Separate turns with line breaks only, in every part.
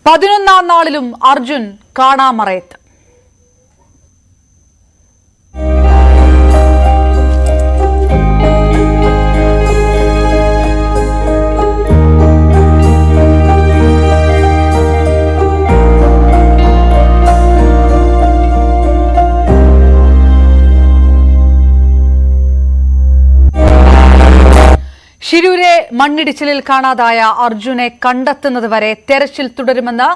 പതിനൊന്നാം നാളിലും അർജുൻ കാണാമറയത്ത്. ഷിരൂരെ മണ്ണിടിച്ചിലിൽ കാണാതായ അർജുനെ കണ്ടെത്തുന്നതുവരെ തെരച്ചിൽ തുടരുമെന്ന്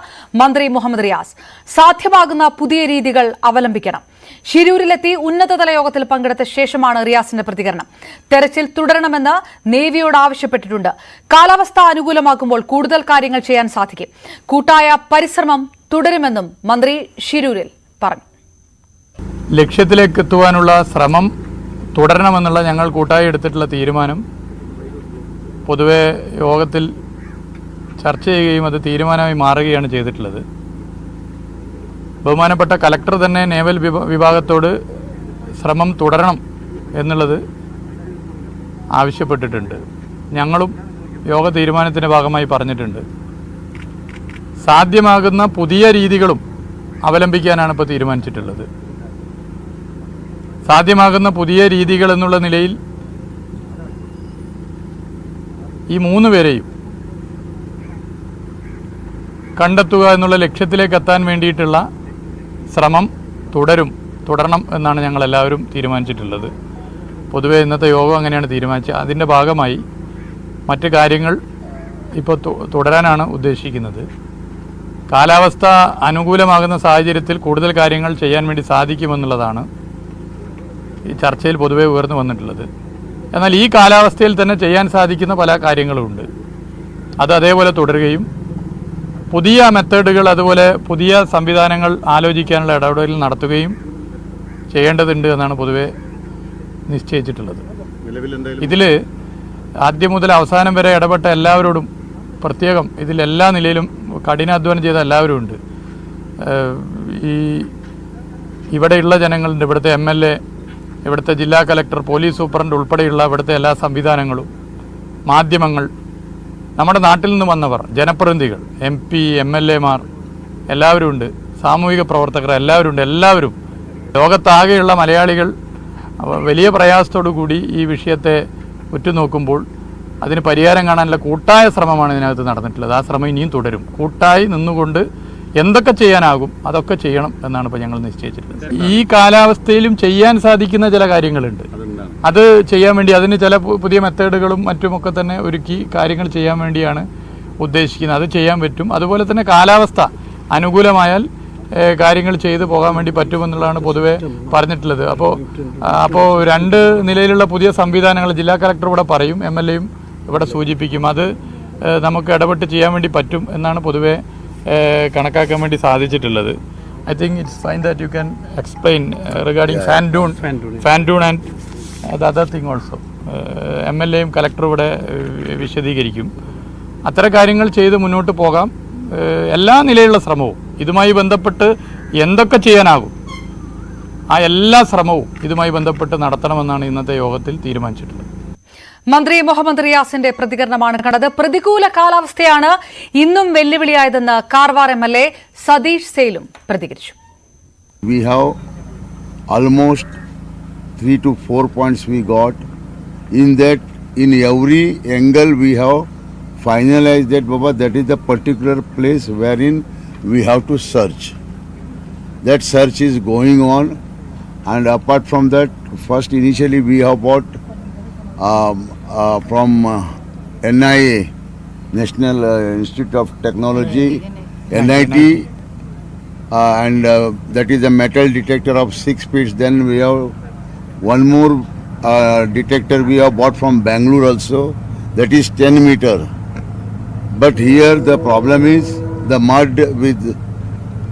മന്ത്രി മുഹമ്മദ് റിയാസ്. സാധ്യമാകുന്ന പുതിയ രീതികൾ അവലംബിക്കണം. ഷിരൂരിലെത്തി ഉന്നതതല യോഗത്തിൽ പങ്കെടുത്ത ശേഷമാണ് റിയാസിന്റെ പ്രതികരണം. തെരച്ചിൽ തുടരണമെന്ന് നേവിയോട് ആവശ്യപ്പെട്ടിട്ടുണ്ട്. കാലാവസ്ഥ അനുകൂലമാക്കുമ്പോൾ കൂടുതൽ കാര്യങ്ങൾ ചെയ്യാൻ സാധിക്കും. കൂട്ടായ പരിശ്രമം തുടരുമെന്നും മന്ത്രി ഷിരൂരിൽ പറഞ്ഞു.
ലക്ഷ്യത്തിലേക്ക് എത്തുവാനുള്ള ശ്രമം തുടരണമെന്നുള്ള ഞങ്ങൾ കൂട്ടായി എടുത്തിട്ടുള്ള തീരുമാനം പൊതുവെ യോഗത്തിൽ ചർച്ച ചെയ്യുകയും അത് തീരുമാനമായി മാറുകയാണ് ചെയ്തിട്ടുള്ളത്. ബഹുമാനപ്പെട്ട കലക്ടർ തന്നെ നേവൽ വിഭാഗത്തോട് ശ്രമം തുടരണം എന്നുള്ളത് ആവശ്യപ്പെട്ടിട്ടുണ്ട്. ഞങ്ങളും യോഗ തീരുമാനത്തിൻ്റെ ഭാഗമായി പറഞ്ഞിട്ടുണ്ട്. സാധ്യമാകുന്ന പുതിയ രീതികളും അവലംബിക്കാനാണ് ഇപ്പോൾ തീരുമാനിച്ചിട്ടുള്ളത്. സാധ്യമാകുന്ന പുതിയ രീതികൾ എന്നുള്ള നിലയിൽ ഈ 3 പേരെയും കണ്ടെത്തുക എന്നുള്ള ലക്ഷ്യത്തിലേക്ക് എത്താൻ വേണ്ടിയിട്ടുള്ള ശ്രമം തുടരണം എന്നാണ് ഞങ്ങളെല്ലാവരും തീരുമാനിച്ചിട്ടുള്ളത്. പൊതുവെ ഇന്നത്തെ യോഗം അങ്ങനെയാണ് തീരുമാനിച്ചത്. അതിൻ്റെ ഭാഗമായി മറ്റ് കാര്യങ്ങൾ ഇപ്പോൾ തുടരാനാണ് ഉദ്ദേശിക്കുന്നത്. കാലാവസ്ഥ അനുകൂലമാകുന്ന സാഹചര്യത്തിൽ കൂടുതൽ കാര്യങ്ങൾ ചെയ്യാൻ വേണ്ടി സാധിക്കുമെന്നുള്ളതാണ് ഈ ചർച്ചയിൽ പൊതുവെ ഉയർന്നു വന്നിട്ടുള്ളത്. എന്നാൽ ഈ കാലാവസ്ഥയിൽ തന്നെ ചെയ്യാൻ സാധിക്കുന്ന പല കാര്യങ്ങളുമുണ്ട്. അത് അതേപോലെ തുടരുകയും പുതിയ മെത്തേഡുകൾ അതുപോലെ പുതിയ സംവിധാനങ്ങൾ ആലോചിക്കാനുള്ള ഇടപെടൽ നടത്തുകയും ചെയ്യേണ്ടതുണ്ട് എന്നാണ് പൊതുവെ നിശ്ചയിച്ചിട്ടുള്ളത്. ഇതിൽ ആദ്യം മുതൽ അവസാനം വരെ ഇടപെട്ട എല്ലാവരോടും പ്രത്യേകം ഇതിലെല്ലാ നിലയിലും കഠിനാധ്വാനം ചെയ്ത എല്ലാവരും ഉണ്ട്. ഇവിടെയുള്ള ജനങ്ങളുണ്ട്, ഇവിടുത്തെ MLA, ഇവിടുത്തെ ജില്ലാ കലക്ടർ, പോലീസ് സൂപ്രണ്ട് ഉൾപ്പെടെയുള്ള ഇവിടുത്തെ എല്ലാ സംവിധാനങ്ങളും, മാധ്യമങ്ങൾ, നമ്മുടെ നാട്ടിൽ നിന്ന് വന്നവർ, ജനപ്രതിനിധികൾ, MP, MLA മാർ എല്ലാവരും ഉണ്ട്, സാമൂഹിക പ്രവർത്തകർ എല്ലാവരും ഉണ്ട്. എല്ലാവരും ലോകത്താകെയുള്ള മലയാളികൾ വലിയ പ്രയാസത്തോടു കൂടി ഈ വിഷയത്തെ ഉറ്റുനോക്കുമ്പോൾ അതിന് പരിഹാരം കാണാനുള്ള കൂട്ടായ ശ്രമമാണ് ഇതിനകത്ത് നടന്നിട്ടുള്ളത്. ആ ശ്രമം ഇനിയും തുടരും. കൂട്ടായി നിന്നുകൊണ്ട് എന്തൊക്കെ ചെയ്യാനാകും അതൊക്കെ ചെയ്യണം എന്നാണ് ഇപ്പോൾ ഞങ്ങൾ നിശ്ചയിച്ചിട്ടുള്ളത്. ഈ കാലാവസ്ഥയിലും ചെയ്യാൻ സാധിക്കുന്ന ചില കാര്യങ്ങളുണ്ട്. അത് ചെയ്യാൻ വേണ്ടി അതിന് ചില പുതിയ മെത്തേഡുകളും മറ്റുമൊക്കെ തന്നെ ഒരുക്കി കാര്യങ്ങൾ ചെയ്യാൻ വേണ്ടിയാണ് ഉദ്ദേശിക്കുന്നത്. അത് ചെയ്യാൻ പറ്റും. അതുപോലെ തന്നെ കാലാവസ്ഥ അനുകൂലമായാൽ കാര്യങ്ങൾ ചെയ്തു പോകാൻ വേണ്ടി പറ്റുമെന്നുള്ളതാണ് പൊതുവെ പറഞ്ഞിട്ടുള്ളത്. അപ്പോൾ 2 നിലയിലുള്ള പുതിയ സംവിധാനങ്ങൾ ജില്ലാ കളക്ടർ ഇവിടെ പറയും, MLA-യും ഇവിടെ സൂചിപ്പിക്കും. അത് നമുക്ക് ഇടപെട്ട് ചെയ്യാൻ വേണ്ടി പറ്റും എന്നാണ് പൊതുവെ കണക്കാക്കാൻ വേണ്ടി സാധിച്ചിട്ടുള്ളത്. I think it's fine that you can explain regarding fan dune and the other thing also. MLA-യും കളക്ടറും ഇവിടെ വിശദീകരിക്കും. അത്തരം കാര്യങ്ങൾ ചെയ്ത് മുന്നോട്ട് പോകാം. എല്ലാ നിലയിലുള്ള ശ്രമവും ഇതുമായി ബന്ധപ്പെട്ട് എന്തൊക്കെ ചെയ്യാനാകും ആ എല്ലാ ശ്രമവും ഇതുമായി ബന്ധപ്പെട്ട് നടത്തണമെന്നാണ് ഇന്നത്തെ യോഗത്തിൽ തീരുമാനിച്ചിട്ടുള്ളത്.
മന്ത്രി മുഹമ്മദ് റിയാസിന്റെ പ്രതികരണമാണ് കണ്ടത്. പ്രതികൂല കാലാവസ്ഥയാണ് ഇന്നും വെല്ലുവിളിയായതെന്ന് കാർവാർ MLA സതീഷ് സെയിലും പ്രതികരിച്ചു.
We have almost 3 to 4 points we got. In that, in every angle we have finalized that, Baba, that is the particular place wherein we have to search. That search is going on, and apart from that, first initially we have bought from NIA, National Institute of Technology, NIT, and that is a metal detector of 6 feet. Then we have one more detector we have bought from Bangalore also, that is 10 meter. But here the problem is the mud with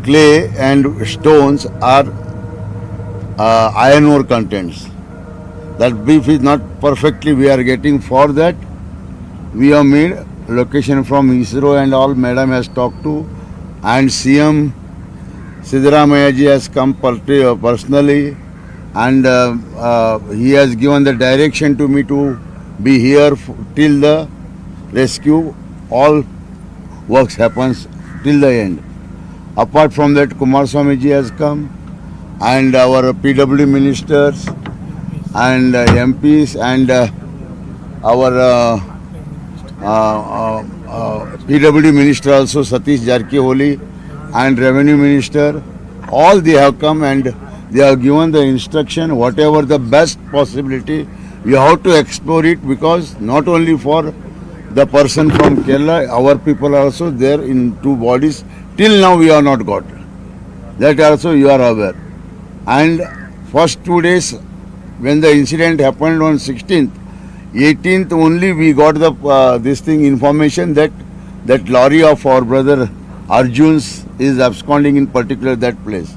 clay and stones are iron ore contents. That beef is not perfectly we are getting. For that we have made location from ISRO and all. Madam has talked to, and CM Siddaramaiah ji has come personally. and he has given the direction to me to be here till the rescue. All works happens till the end. Apart from that, Kumar Swamiji has come, and our PW ministers and MPs and our PW minister also, Satish Jarkiholi, and revenue minister, all they have come and they have given the instruction, whatever the best possibility, you have to explore it, because not only for the person from Kerala, our people are also there in 2 bodies. Till now we have not got. That also you are aware. And first 2 days when the incident happened on 16th, 18th only we got the this thing information that lorry of our brother Arjun's is absconding in particular that place.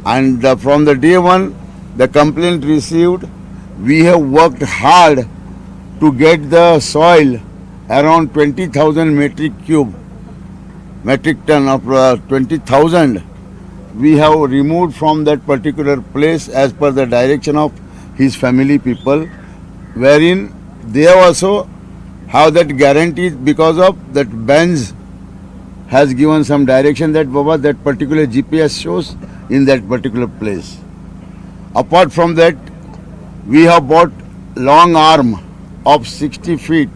And from the day one the complaint received, we have worked hard to get the soil around 20,000 metric ton of 20,000 we have removed from that particular place as per the direction of his family people, wherein they also have that guarantee because of that Benz has given some direction that Baba, that particular GPS shows in that particular place. Apart from that, we have bought long arm of 60 feet.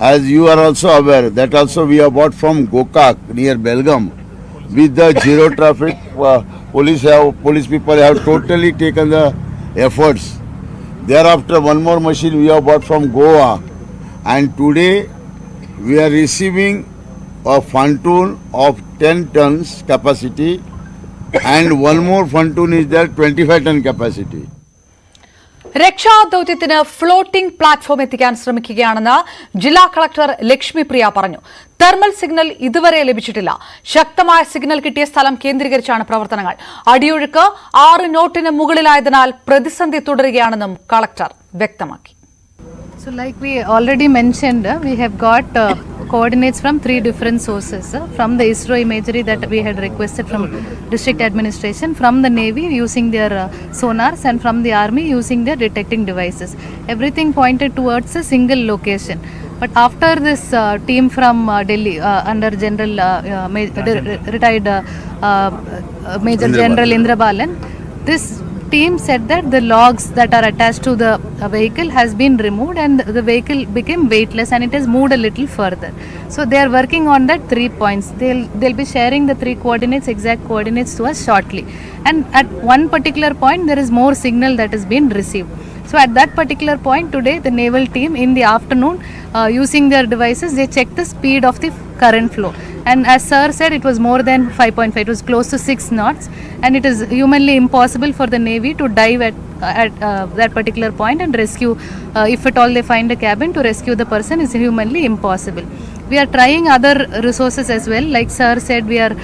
As you are also aware, that also we have bought from Gokak near Belgaum. With the zero traffic, police people have totally taken the efforts. Thereafter, one more machine we have bought from Goa, and today we are receiving a pontoon of 10 tons capacity, and one more pontoon is there 25 ton capacity.
രക്ഷാദൌത്യത്തിന് floating platform എത്തിക്കാൻ ശ്രമിക്കുകയാണെന്ന് ജില്ലാ collector Lakshmi Priya പറഞ്ഞു. Thermal signal ഇതുവരെ ലഭിച്ചിട്ടില്ല. ശക്തമായ signal കിട്ടിയ സ്ഥലം കേന്ദ്രീകരിച്ചാണ് പ്രവർത്തനങ്ങൾ. അടിയൊഴുക്ക് 6 നോട്ടിന് മുകളിലായതിനാൽ പ്രതിസന്ധി തുടരുകയാണെന്നും കളക്ടർ വ്യക്തമാക്കി.
So like we already mentioned, we have got coordinates from 3 different sources. From the ISRO imagery that we had requested from district administration, from the Navy using their sonars, and from the Army using their detecting devices. Everything pointed towards a single location. But after this team from Delhi under General retired Major General Indra Balan, this team said that the logs that are attached to the vehicle has been removed and the vehicle became weightless and it has moved a little further. So they are working on that 3 points. They'll be sharing the 3 coordinates, exact coordinates to us shortly. And at one particular point there is more signal that has been received. So at that particular point today, the naval team in the afternoon using their devices, they checked the speed of the current flow. And as sir said, it was more than 5.5, it was close to 6 knots, and it is humanly impossible for the Navy to dive at that particular point and rescue, if at all they find a cabin, to rescue the person is humanly impossible. We are trying other resources as well. Like sir said, we are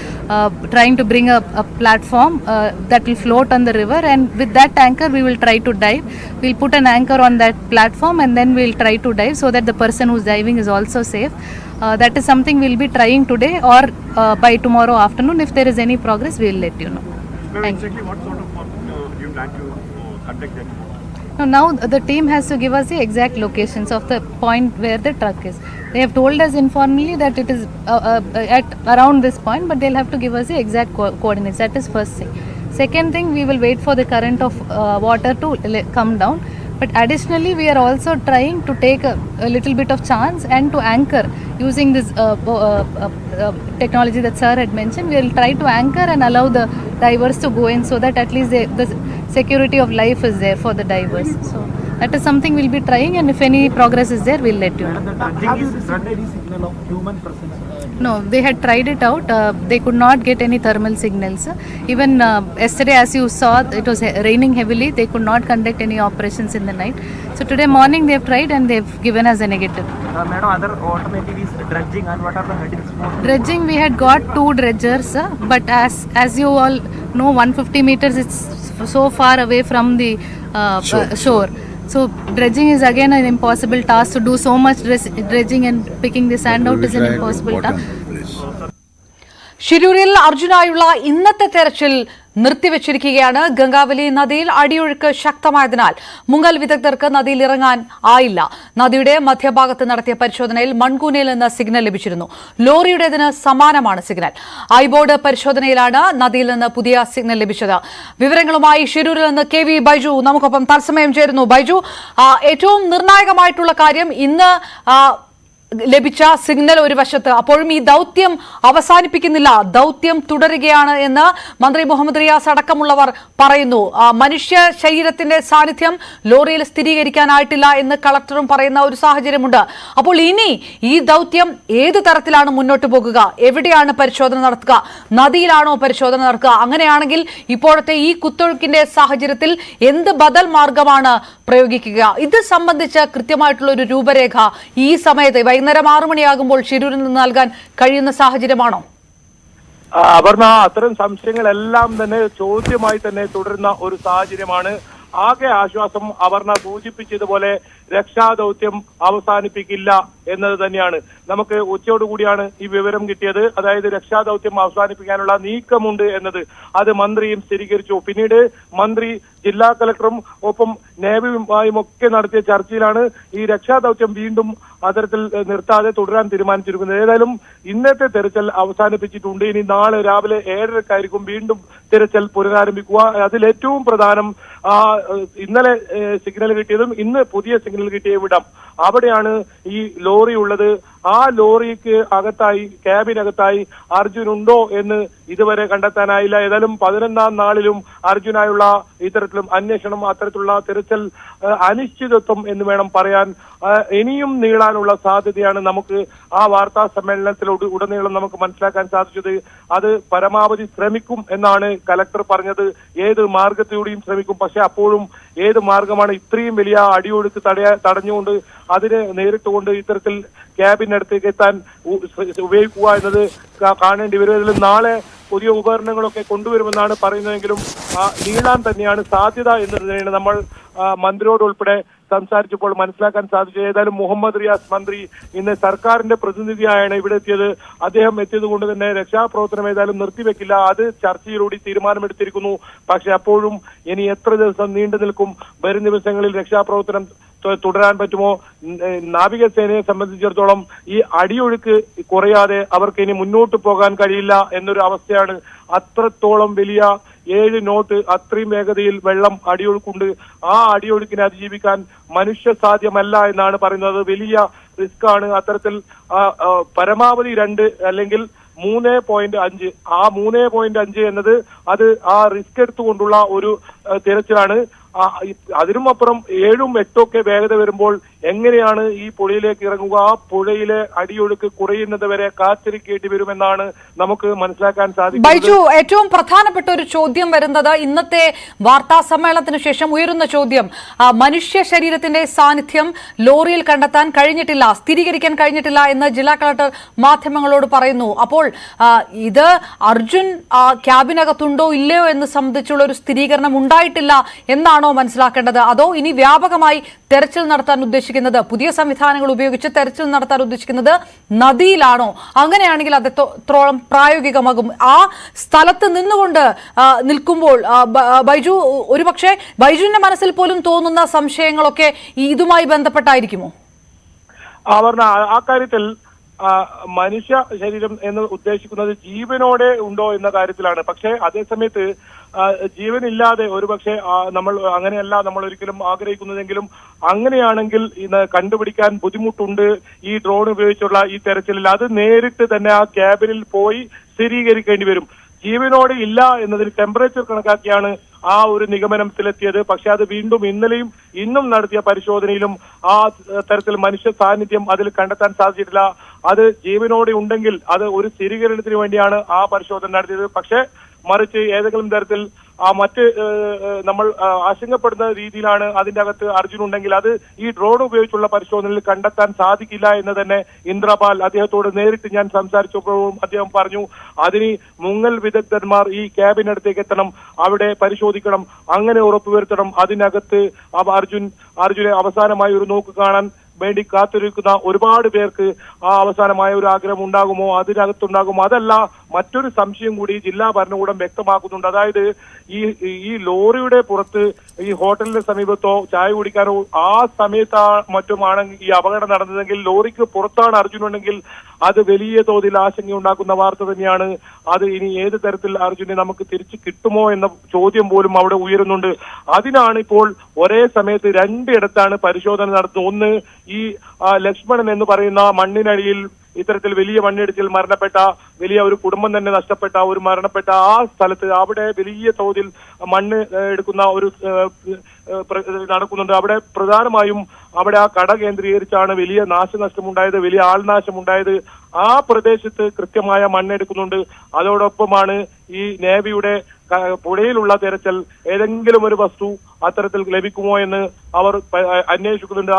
trying to bring a platform that will float on the river, and with that anchor we will try to dive. We'll put an anchor on that platform and then we'll try to dive so that the person who's diving is also safe. That is something we'll be trying today or by tomorrow afternoon. If there is any progress, we'll let you know. Thank you.
What sort of work do you plan to conduct that?
Now the team has to give us the exact locations of the point where the truck is. They have told us informally that it is at around this point, but they'll have to give us the exact coordinates. That is first thing. Second thing, we will wait for the current of water to come down. But additionally, we are also trying to take a little bit of chance and to anchor using this technology that sir had mentioned. We will try to anchor and allow the divers to go in so that at least the security of life is there for the divers. So that is something we'll be trying, and if any progress is there, we'll let you know.
Have you received any signal of human presence?
No, they had tried it out. They could not get any thermal signals. Even yesterday, as you saw, it was raining heavily. They could not conduct any operations in the night. So today morning they have tried and they have given us a negative.
Madam, other alternative is dredging, and what are the headings for?
Dredging, we had got 2 dredgers, but as you all know, 150 meters, it's so far away from the shore. So dredging is again an impossible task. To do so much dredging and picking the sand out is an impossible task.
ഷിരൂരിൽ അർജുനായുള്ള ഇന്നത്തെ തെരച്ചിൽ നിർത്തിവച്ചിരിക്കുകയാണ്. ഗംഗാവലി നദിയിൽ അടിയൊഴുക്ക് ശക്തമായതിനാൽ മുങ്ങൽ വിദഗ്ധർക്ക് നദിയിൽ ഇറങ്ങാൻ ആയില്ല. നദിയുടെ മധ്യഭാഗത്ത് നടത്തിയ പരിശോധനയിൽ മൺകൂനയിൽ നിന്ന് സിഗ്നൽ ലഭിച്ചിരുന്നു. ലോറിയുടേതിന് സമാനമാണ് സിഗ്നൽ. ഐബോർഡ് പരിശോധനയിലാണ് നദിയിൽ നിന്ന് പുതിയ സിഗ്നൽ ലഭിച്ചത്. വിവരങ്ങളുമായി ഷിരൂരിൽ നിന്ന് കെ വി ബൈജു നമുക്കൊപ്പം തത്സമയം ചേരുന്നു. ബൈജു, ഏറ്റവും നിർണായകമായിട്ടുള്ള കാര്യം ഇന്ന് ലഭിച്ച സിഗ്നൽ ഒരു വശത്ത്, അപ്പോഴും ഈ ദൗത്യം അവസാനിപ്പിക്കുന്നില്ല, ദൗത്യം തുടരുകയാണ് എന്ന് മന്ത്രി മുഹമ്മദ് റിയാസ് അടക്കമുള്ളവർ പറയുന്നു. മനുഷ്യ ശരീരത്തിന്റെ സാന്നിധ്യം ലോറിയിൽ സ്ഥിരീകരിക്കാനായിട്ടില്ല എന്ന് കളക്ടറും പറയുന്ന ഒരു സാഹചര്യമുണ്ട്. അപ്പോൾ ഇനി ഈ ദൗത്യം ഏത് തരത്തിലാണ് മുന്നോട്ട് പോകുക? എവിടെയാണ് പരിശോധന നടത്തുക? നദിയിലാണോ പരിശോധന നടക്കുക? അങ്ങനെയാണെങ്കിൽ ഇപ്പോഴത്തെ ഈ കുത്തൊഴുക്കിന്റെ സാഹചര്യത്തിൽ എന്ത് ബദൽ മാർഗമാണ് പ്രയോഗിക്കുക? ഇത് സംബന്ധിച്ച് കൃത്യമായിട്ടുള്ള ഒരു രൂപരേഖ ഈ സമയത്ത് വൈകുന്നേരം 6 മണിയാകുമ്പോൾ ഷിരൂരിൽ നിന്ന് നൽകാൻ കഴിയുന്ന സാഹചര്യമാണോ?
അപർണ, അത്തരം സംശയങ്ങളെല്ലാം തന്നെ ചോദ്യമായി തന്നെ തുടരുന്ന ഒരു സാഹചര്യമാണ്. ആകെ ആശ്വാസം അപർണ സൂചിപ്പിച്ചതുപോലെ രക്ഷാദൌത്യം അവസാനിപ്പിക്കില്ല എന്നത് തന്നെയാണ്. നമുക്ക് ഉച്ചയോടുകൂടിയാണ് ഈ വിവരം കിട്ടിയത്. അതായത് രക്ഷാദൌത്യം അവസാനിപ്പിക്കാനുള്ള നീക്കമുണ്ട് എന്നത്. അത് മന്ത്രിയും സ്ഥിരീകരിച്ചു. പിന്നീട് മന്ത്രി ജില്ലാ കളക്ടറും ഒപ്പം നേവിയുമായും ഒക്കെ നടത്തിയ ചർച്ചയിലാണ് ഈ രക്ഷാദൌത്യം വീണ്ടും അത്തരത്തിൽ നിർത്താതെ തുടരാൻ തീരുമാനിച്ചിരിക്കുന്നത്. ഏതായാലും ഇന്നത്തെ തെരച്ചിൽ അവസാനിപ്പിച്ചിട്ടുണ്ട്. ഇനി നാളെ രാവിലെ 7:30 വീണ്ടും തെരച്ചിൽ പുനരാരംഭിക്കുക. അതിൽ ഏറ്റവും പ്രധാനം ഇന്നലെ സിഗ്നൽ കിട്ടിയതും ഇന്ന് പുതിയ സിഗ്നൽ കിട്ടിയ ഇവിടം, അവിടെയാണ് ഈ ലോറി ഉള്ളത്. ആ ലോറിക്ക് അകത്തായി, ക്യാബിനകത്തായി അർജുൻ ഉണ്ടോ എന്ന് ഇതുവരെ കണ്ടെത്താനായില്ല. ഏതായാലും 11ാം നാളിലും അർജുനായുള്ള ഇത്തരത്തിലും അന്വേഷണം, അത്തരത്തിലുള്ള തിരച്ചിൽ അനിശ്ചിതത്വം എന്ന് വേണം പറയാൻ. ഇനിയും നീളാനുള്ള സാധ്യതയാണ് നമുക്ക് ആ വാർത്താ സമ്മേളനത്തിൽ ഉടനീളം നമുക്ക് മനസ്സിലാക്കാൻ സാധിച്ചത്. അത് പരമാവധി ശ്രമിക്കും എന്നാണ് കലക്ടർ പറഞ്ഞത്. ഏത് മാർഗത്തിലൂടെയും ശ്രമിക്കും. പക്ഷെ അപ്പോഴും ഏത് മാർഗമാണ് ഇത്രയും വലിയ അടിയൊഴുക്ക് തടഞ്ഞുകൊണ്ട് അതിനെ നേരിട്ടുകൊണ്ട് ഇത്തരത്തിൽ ക്യാബിനടുത്തേക്ക് എത്താൻ ഉപയോഗിക്കുക എന്നത് കാണേണ്ടി വരും. ഇതിൽ നാളെ പുതിയ ഉപകരണങ്ങളൊക്കെ കൊണ്ടുവരുമെന്നാണ് പറയുന്നതെങ്കിലും നീളാൻ തന്നെയാണ് സാധ്യത എന്നത് തന്നെയാണ് നമ്മൾ മന്ത്രിയോട് ഉൾപ്പെടെ സംസാരിച്ചപ്പോൾ മനസ്സിലാക്കാൻ സാധിച്ചത്. ഏതായാലും മുഹമ്മദ് റിയാസ് മന്ത്രി ഇന്ന് സർക്കാരിന്റെ പ്രതിനിധിയായാണ് ഇവിടെ എത്തിയത്. അദ്ദേഹം എത്തിയത് കൊണ്ട് തന്നെ രക്ഷാപ്രവർത്തനം ഏതായാലും നിർത്തിവെക്കില്ല. അത് ചർച്ചയിലൂടെ തീരുമാനമെടുത്തിരിക്കുന്നു. പക്ഷെ അപ്പോഴും ഇനി എത്ര ദിവസം നീണ്ടു നിൽക്കും? വരും ദിവസങ്ങളിൽ രക്ഷാപ്രവർത്തനം തുടരാൻ പറ്റുമോ? നാവികസേനയെ സംബന്ധിച്ചിടത്തോളം ഈ അടിയൊഴുക്ക് കുറയാതെ അവർക്ക് ഇനി മുന്നോട്ട് പോകാൻ കഴിയില്ല എന്നൊരു അവസ്ഥയാണ്. അത്രത്തോളം വലിയ 7 നോട്ട് അത്രയും വേഗതയിൽ വെള്ളം അടിയൊഴുക്കുണ്ട്. ആ അടിയൊഴുക്കിനെ അതിജീവിക്കാൻ മനുഷ്യ സാധ്യമല്ല എന്നാണ് പറയുന്നത്. വലിയ റിസ്ക് ആണ്. അത്തരത്തിൽ പരമാവധി 2 അല്ലെങ്കിൽ 3.5, ആ 3.5 എന്നത് അത് ആ റിസ്ക് എടുത്തുകൊണ്ടുള്ള ഒരു തിരച്ചിലാണ്. അതിനും അപ്പുറം 7ഉം 8ഉം ഒക്കെ വേഗത വരുമ്പോൾ എങ്ങനെയാണ് ഈ പുഴയിലേക്ക് ഇറങ്ങുക? ആ പുഴയിലെ അടിയൊഴുക്ക് കുറയുന്നത് വരെ കാത്തിരിക്കേണ്ടി വരുമെന്നാണ് നമുക്ക് മനസ്സിലാക്കാൻ സാധിക്കുന്നത്.
ബൈജു, ഏറ്റവും പ്രധാനപ്പെട്ട ഒരു ചോദ്യം വരുന്നത് ഇന്നത്തെ വാർത്താ സമ്മേളനത്തിന് ശേഷം ഉയരുന്ന ചോദ്യം, മനുഷ്യ ശരീരത്തിന്റെ സാന്നിധ്യം ലോറിയിൽ കണ്ടെത്താൻ കഴിഞ്ഞിട്ടില്ല, സ്ഥിരീകരിക്കാൻ കഴിഞ്ഞിട്ടില്ല എന്ന് ജില്ലാ കളക്ടർ മാധ്യമങ്ങളോട് പറയുന്നു. അപ്പോൾ ഇത് അർജുൻ ക്യാബിനകത്തുണ്ടോ ഇല്ലയോ എന്ന് സംബന്ധിച്ചുള്ള ഒരു സ്ഥിരീകരണം ഉണ്ടായിട്ടില്ല എന്നാണോ മനസ്സിലാക്കേണ്ടത്? അതോ ഇനി വ്യാപകമായി തെരച്ചിൽ നടത്താൻ ഉദ്ദേശിക്കുന്നത്, പുതിയ സംവിധാനങ്ങൾ ഉപയോഗിച്ച് തെരച്ചിൽ നടത്താൻ ഉദ്ദേശിക്കുന്നത് നദിയിലാണോ? അങ്ങനെയാണെങ്കിൽ അത് എത്രത്തോളം പ്രായോഗികമാകും? ആ സ്ഥലത്ത് നിന്നുകൊണ്ട് നിൽക്കുമ്പോൾ ബൈജു, ഒരുപക്ഷെ ബൈജുവിന്റെ മനസ്സിൽ പോലും തോന്നുന്ന സംശയങ്ങളൊക്കെ ഇതുമായി ബന്ധപ്പെട്ടായിരിക്കുമോ?
ആ കാര്യത്തിൽ മനുഷ്യ ശരീരം എന്ന് ഉദ്ദേശിക്കുന്നത് ജീവനോടെ ഉണ്ടോ എന്ന കാര്യത്തിലാണ്. പക്ഷേ അതേസമയത്ത് ജീവനില്ലാതെ ഒരുപക്ഷെ നമ്മൾ അങ്ങനെയല്ല നമ്മൾ ഒരിക്കലും ആഗ്രഹിക്കുന്നതെങ്കിലും അങ്ങനെയാണെങ്കിൽ ഇന്ന് കണ്ടുപിടിക്കാൻ ബുദ്ധിമുട്ടുണ്ട് ഈ ഡ്രോൺ ഉപയോഗിച്ചുള്ള ഈ തെരച്ചിലിൽ. അത് നേരിട്ട് തന്നെ ആ ക്യാബിനിൽ പോയി സ്ഥിരീകരിക്കേണ്ടി വരും. ജീവനോടെ ഇല്ല എന്നതിൽ ടെമ്പറേച്ചർ കണക്കാക്കിയാണ് ആ ഒരു നിഗമനത്തിലെത്തിയത്. പക്ഷെ അത് വീണ്ടും ഇന്നലെയും ഇന്നും നടത്തിയ പരിശോധനയിലും ആ തരത്തിൽ മനുഷ്യ സാന്നിധ്യം അതിൽ കണ്ടെത്താൻ സാധിച്ചിട്ടില്ല. അത് ജീവനോടെ ഉണ്ടെങ്കിൽ അത് ഒരു സ്ഥിരീകരണത്തിന് വേണ്ടിയാണ് ആ പരിശോധന നടത്തിയത്. പക്ഷെ മറിച്ച് ഏതെങ്കിലും തരത്തിൽ മറ്റ് നമ്മൾ ആശങ്കപ്പെടുന്ന രീതിയിലാണ് അതിന്റെ അകത്ത് അർജുൻ ഉണ്ടെങ്കിൽ അത് ഈ ഡ്രോൺ ഉപയോഗിച്ചുള്ള പരിശോധനയിൽ കണ്ടെത്താൻ സാധിക്കില്ല എന്ന് തന്നെ ഇന്ദ്രപാൽ അദ്ദേഹത്തോട് നേരിട്ട് ഞാൻ സംസാരിച്ചപ്പോഴും അദ്ദേഹം പറഞ്ഞു. അതിന് മുങ്ങൽ വിദഗ്ധന്മാർ ഈ ക്യാബിനടുത്തേക്ക് എത്തണം, അവിടെ പരിശോധിക്കണം, അങ്ങനെ ഉറപ്പുവരുത്തണം. അതിനകത്ത് അർജുനെ അവസാനമായി ഒരു നോക്ക് കാണാൻ വേണ്ടി കാത്തിരിക്കുന്ന ഒരുപാട് പേർക്ക് ആ അവസാനമായ ഒരു ആഗ്രഹം ഉണ്ടാകുമോ, അതിനകത്തുണ്ടാകുമോ? അതല്ല, മറ്റൊരു സംശയം കൂടി ജില്ലാ ഭരണകൂടം വ്യക്തമാക്കുന്നുണ്ട്. അതായത് ഈ ലോറിയുടെ പുറത്ത് ഈ ഹോട്ടലിന്റെ സമീപത്തോ ചായ കുടിക്കാനോ ആ സമയത്ത് മറ്റുമാണ് ഈ അപകടം നടന്നതെങ്കിൽ ലോറിക്ക് പുറത്താണ് അർജുനുണ്ടെങ്കിൽ അത് വലിയ തോതിൽ ആശങ്കയുണ്ടാക്കുന്ന വാർത്ത തന്നെയാണ്. അത് ഇനി ഏത് തരത്തിൽ അർജുനെ നമുക്ക് തിരിച്ചു കിട്ടുമോ എന്ന ചോദ്യം പോലും അവിടെ ഉയരുന്നുണ്ട്. അതിനാണ് ഇപ്പോൾ ഒരേ സമയത്ത് രണ്ടിടത്താണ് പരിശോധന നടത്തുന്നത്. ഒന്ന്, ഈ ലക്ഷ്മണൻ എന്ന് പറയുന്ന മണ്ണിനടിയിൽ ഇത്തരത്തിൽ വലിയ മണ്ണിടിച്ചിൽ മരണപ്പെട്ട വലിയ ഒരു കുടുംബം തന്നെ നഷ്ടപ്പെട്ട ഒരു മരണപ്പെട്ട ആ സ്ഥലത്ത് അവിടെ വലിയ തോതിൽ മണ്ണ് എടുക്കുന്ന ഒരു നടക്കുന്നുണ്ട്. അവിടെ പ്രധാനമായും അവിടെ ആ കട കേന്ദ്രീകരിച്ചാണ് വലിയ നാശനഷ്ടമുണ്ടായത്, വലിയ ആൾനാശമുണ്ടായത്. ആ പ്രദേശത്ത് കൃത്യമായ മണ്ണെടുക്കുന്നുണ്ട്. അതോടൊപ്പമാണ് ഈ നേവിയുടെ പുഴയിലുള്ള തെരച്ചിൽ. ഏതെങ്കിലും ഒരു വസ്തു അത്തരത്തിൽ ലഭിക്കുമോ എന്ന് അവർ അന്വേഷിക്കുന്നുണ്ട്.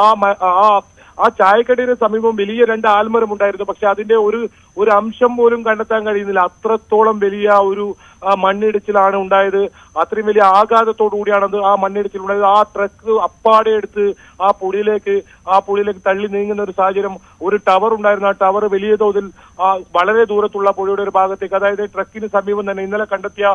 ആ ചായക്കടയുടെ സമീപം വലിയ 2 ആൽമരം ഉണ്ടായിരുന്നു. പക്ഷെ അതിന്റെ ഒരു അംശം പോലും കണ്ടെത്താൻ കഴിയുന്നില്ല. അത്രത്തോളം വലിയ ഒരു മണ്ണിടിച്ചിലാണ് ഉണ്ടായത്. അത്രയും വലിയ ആഘാതത്തോടു കൂടിയാണ് ആ മണ്ണിടിച്ചിൽ ഉണ്ടായത്. ആ ട്രക്ക് അപ്പാടെ എടുത്ത് ആ പുഴയിലേക്ക് തള്ളി നീങ്ങുന്ന ഒരു സാഹചര്യം. ഒരു ടവർ ഉണ്ടായിരുന്നു. ആ ടവർ വലിയ തോതിൽ വളരെ ദൂരത്തുള്ള പുഴയുടെ ഒരു ഭാഗത്തേക്ക്, അതായത് ട്രക്കിന് സമീപം തന്നെ ഇന്നലെ കണ്ടെത്തിയ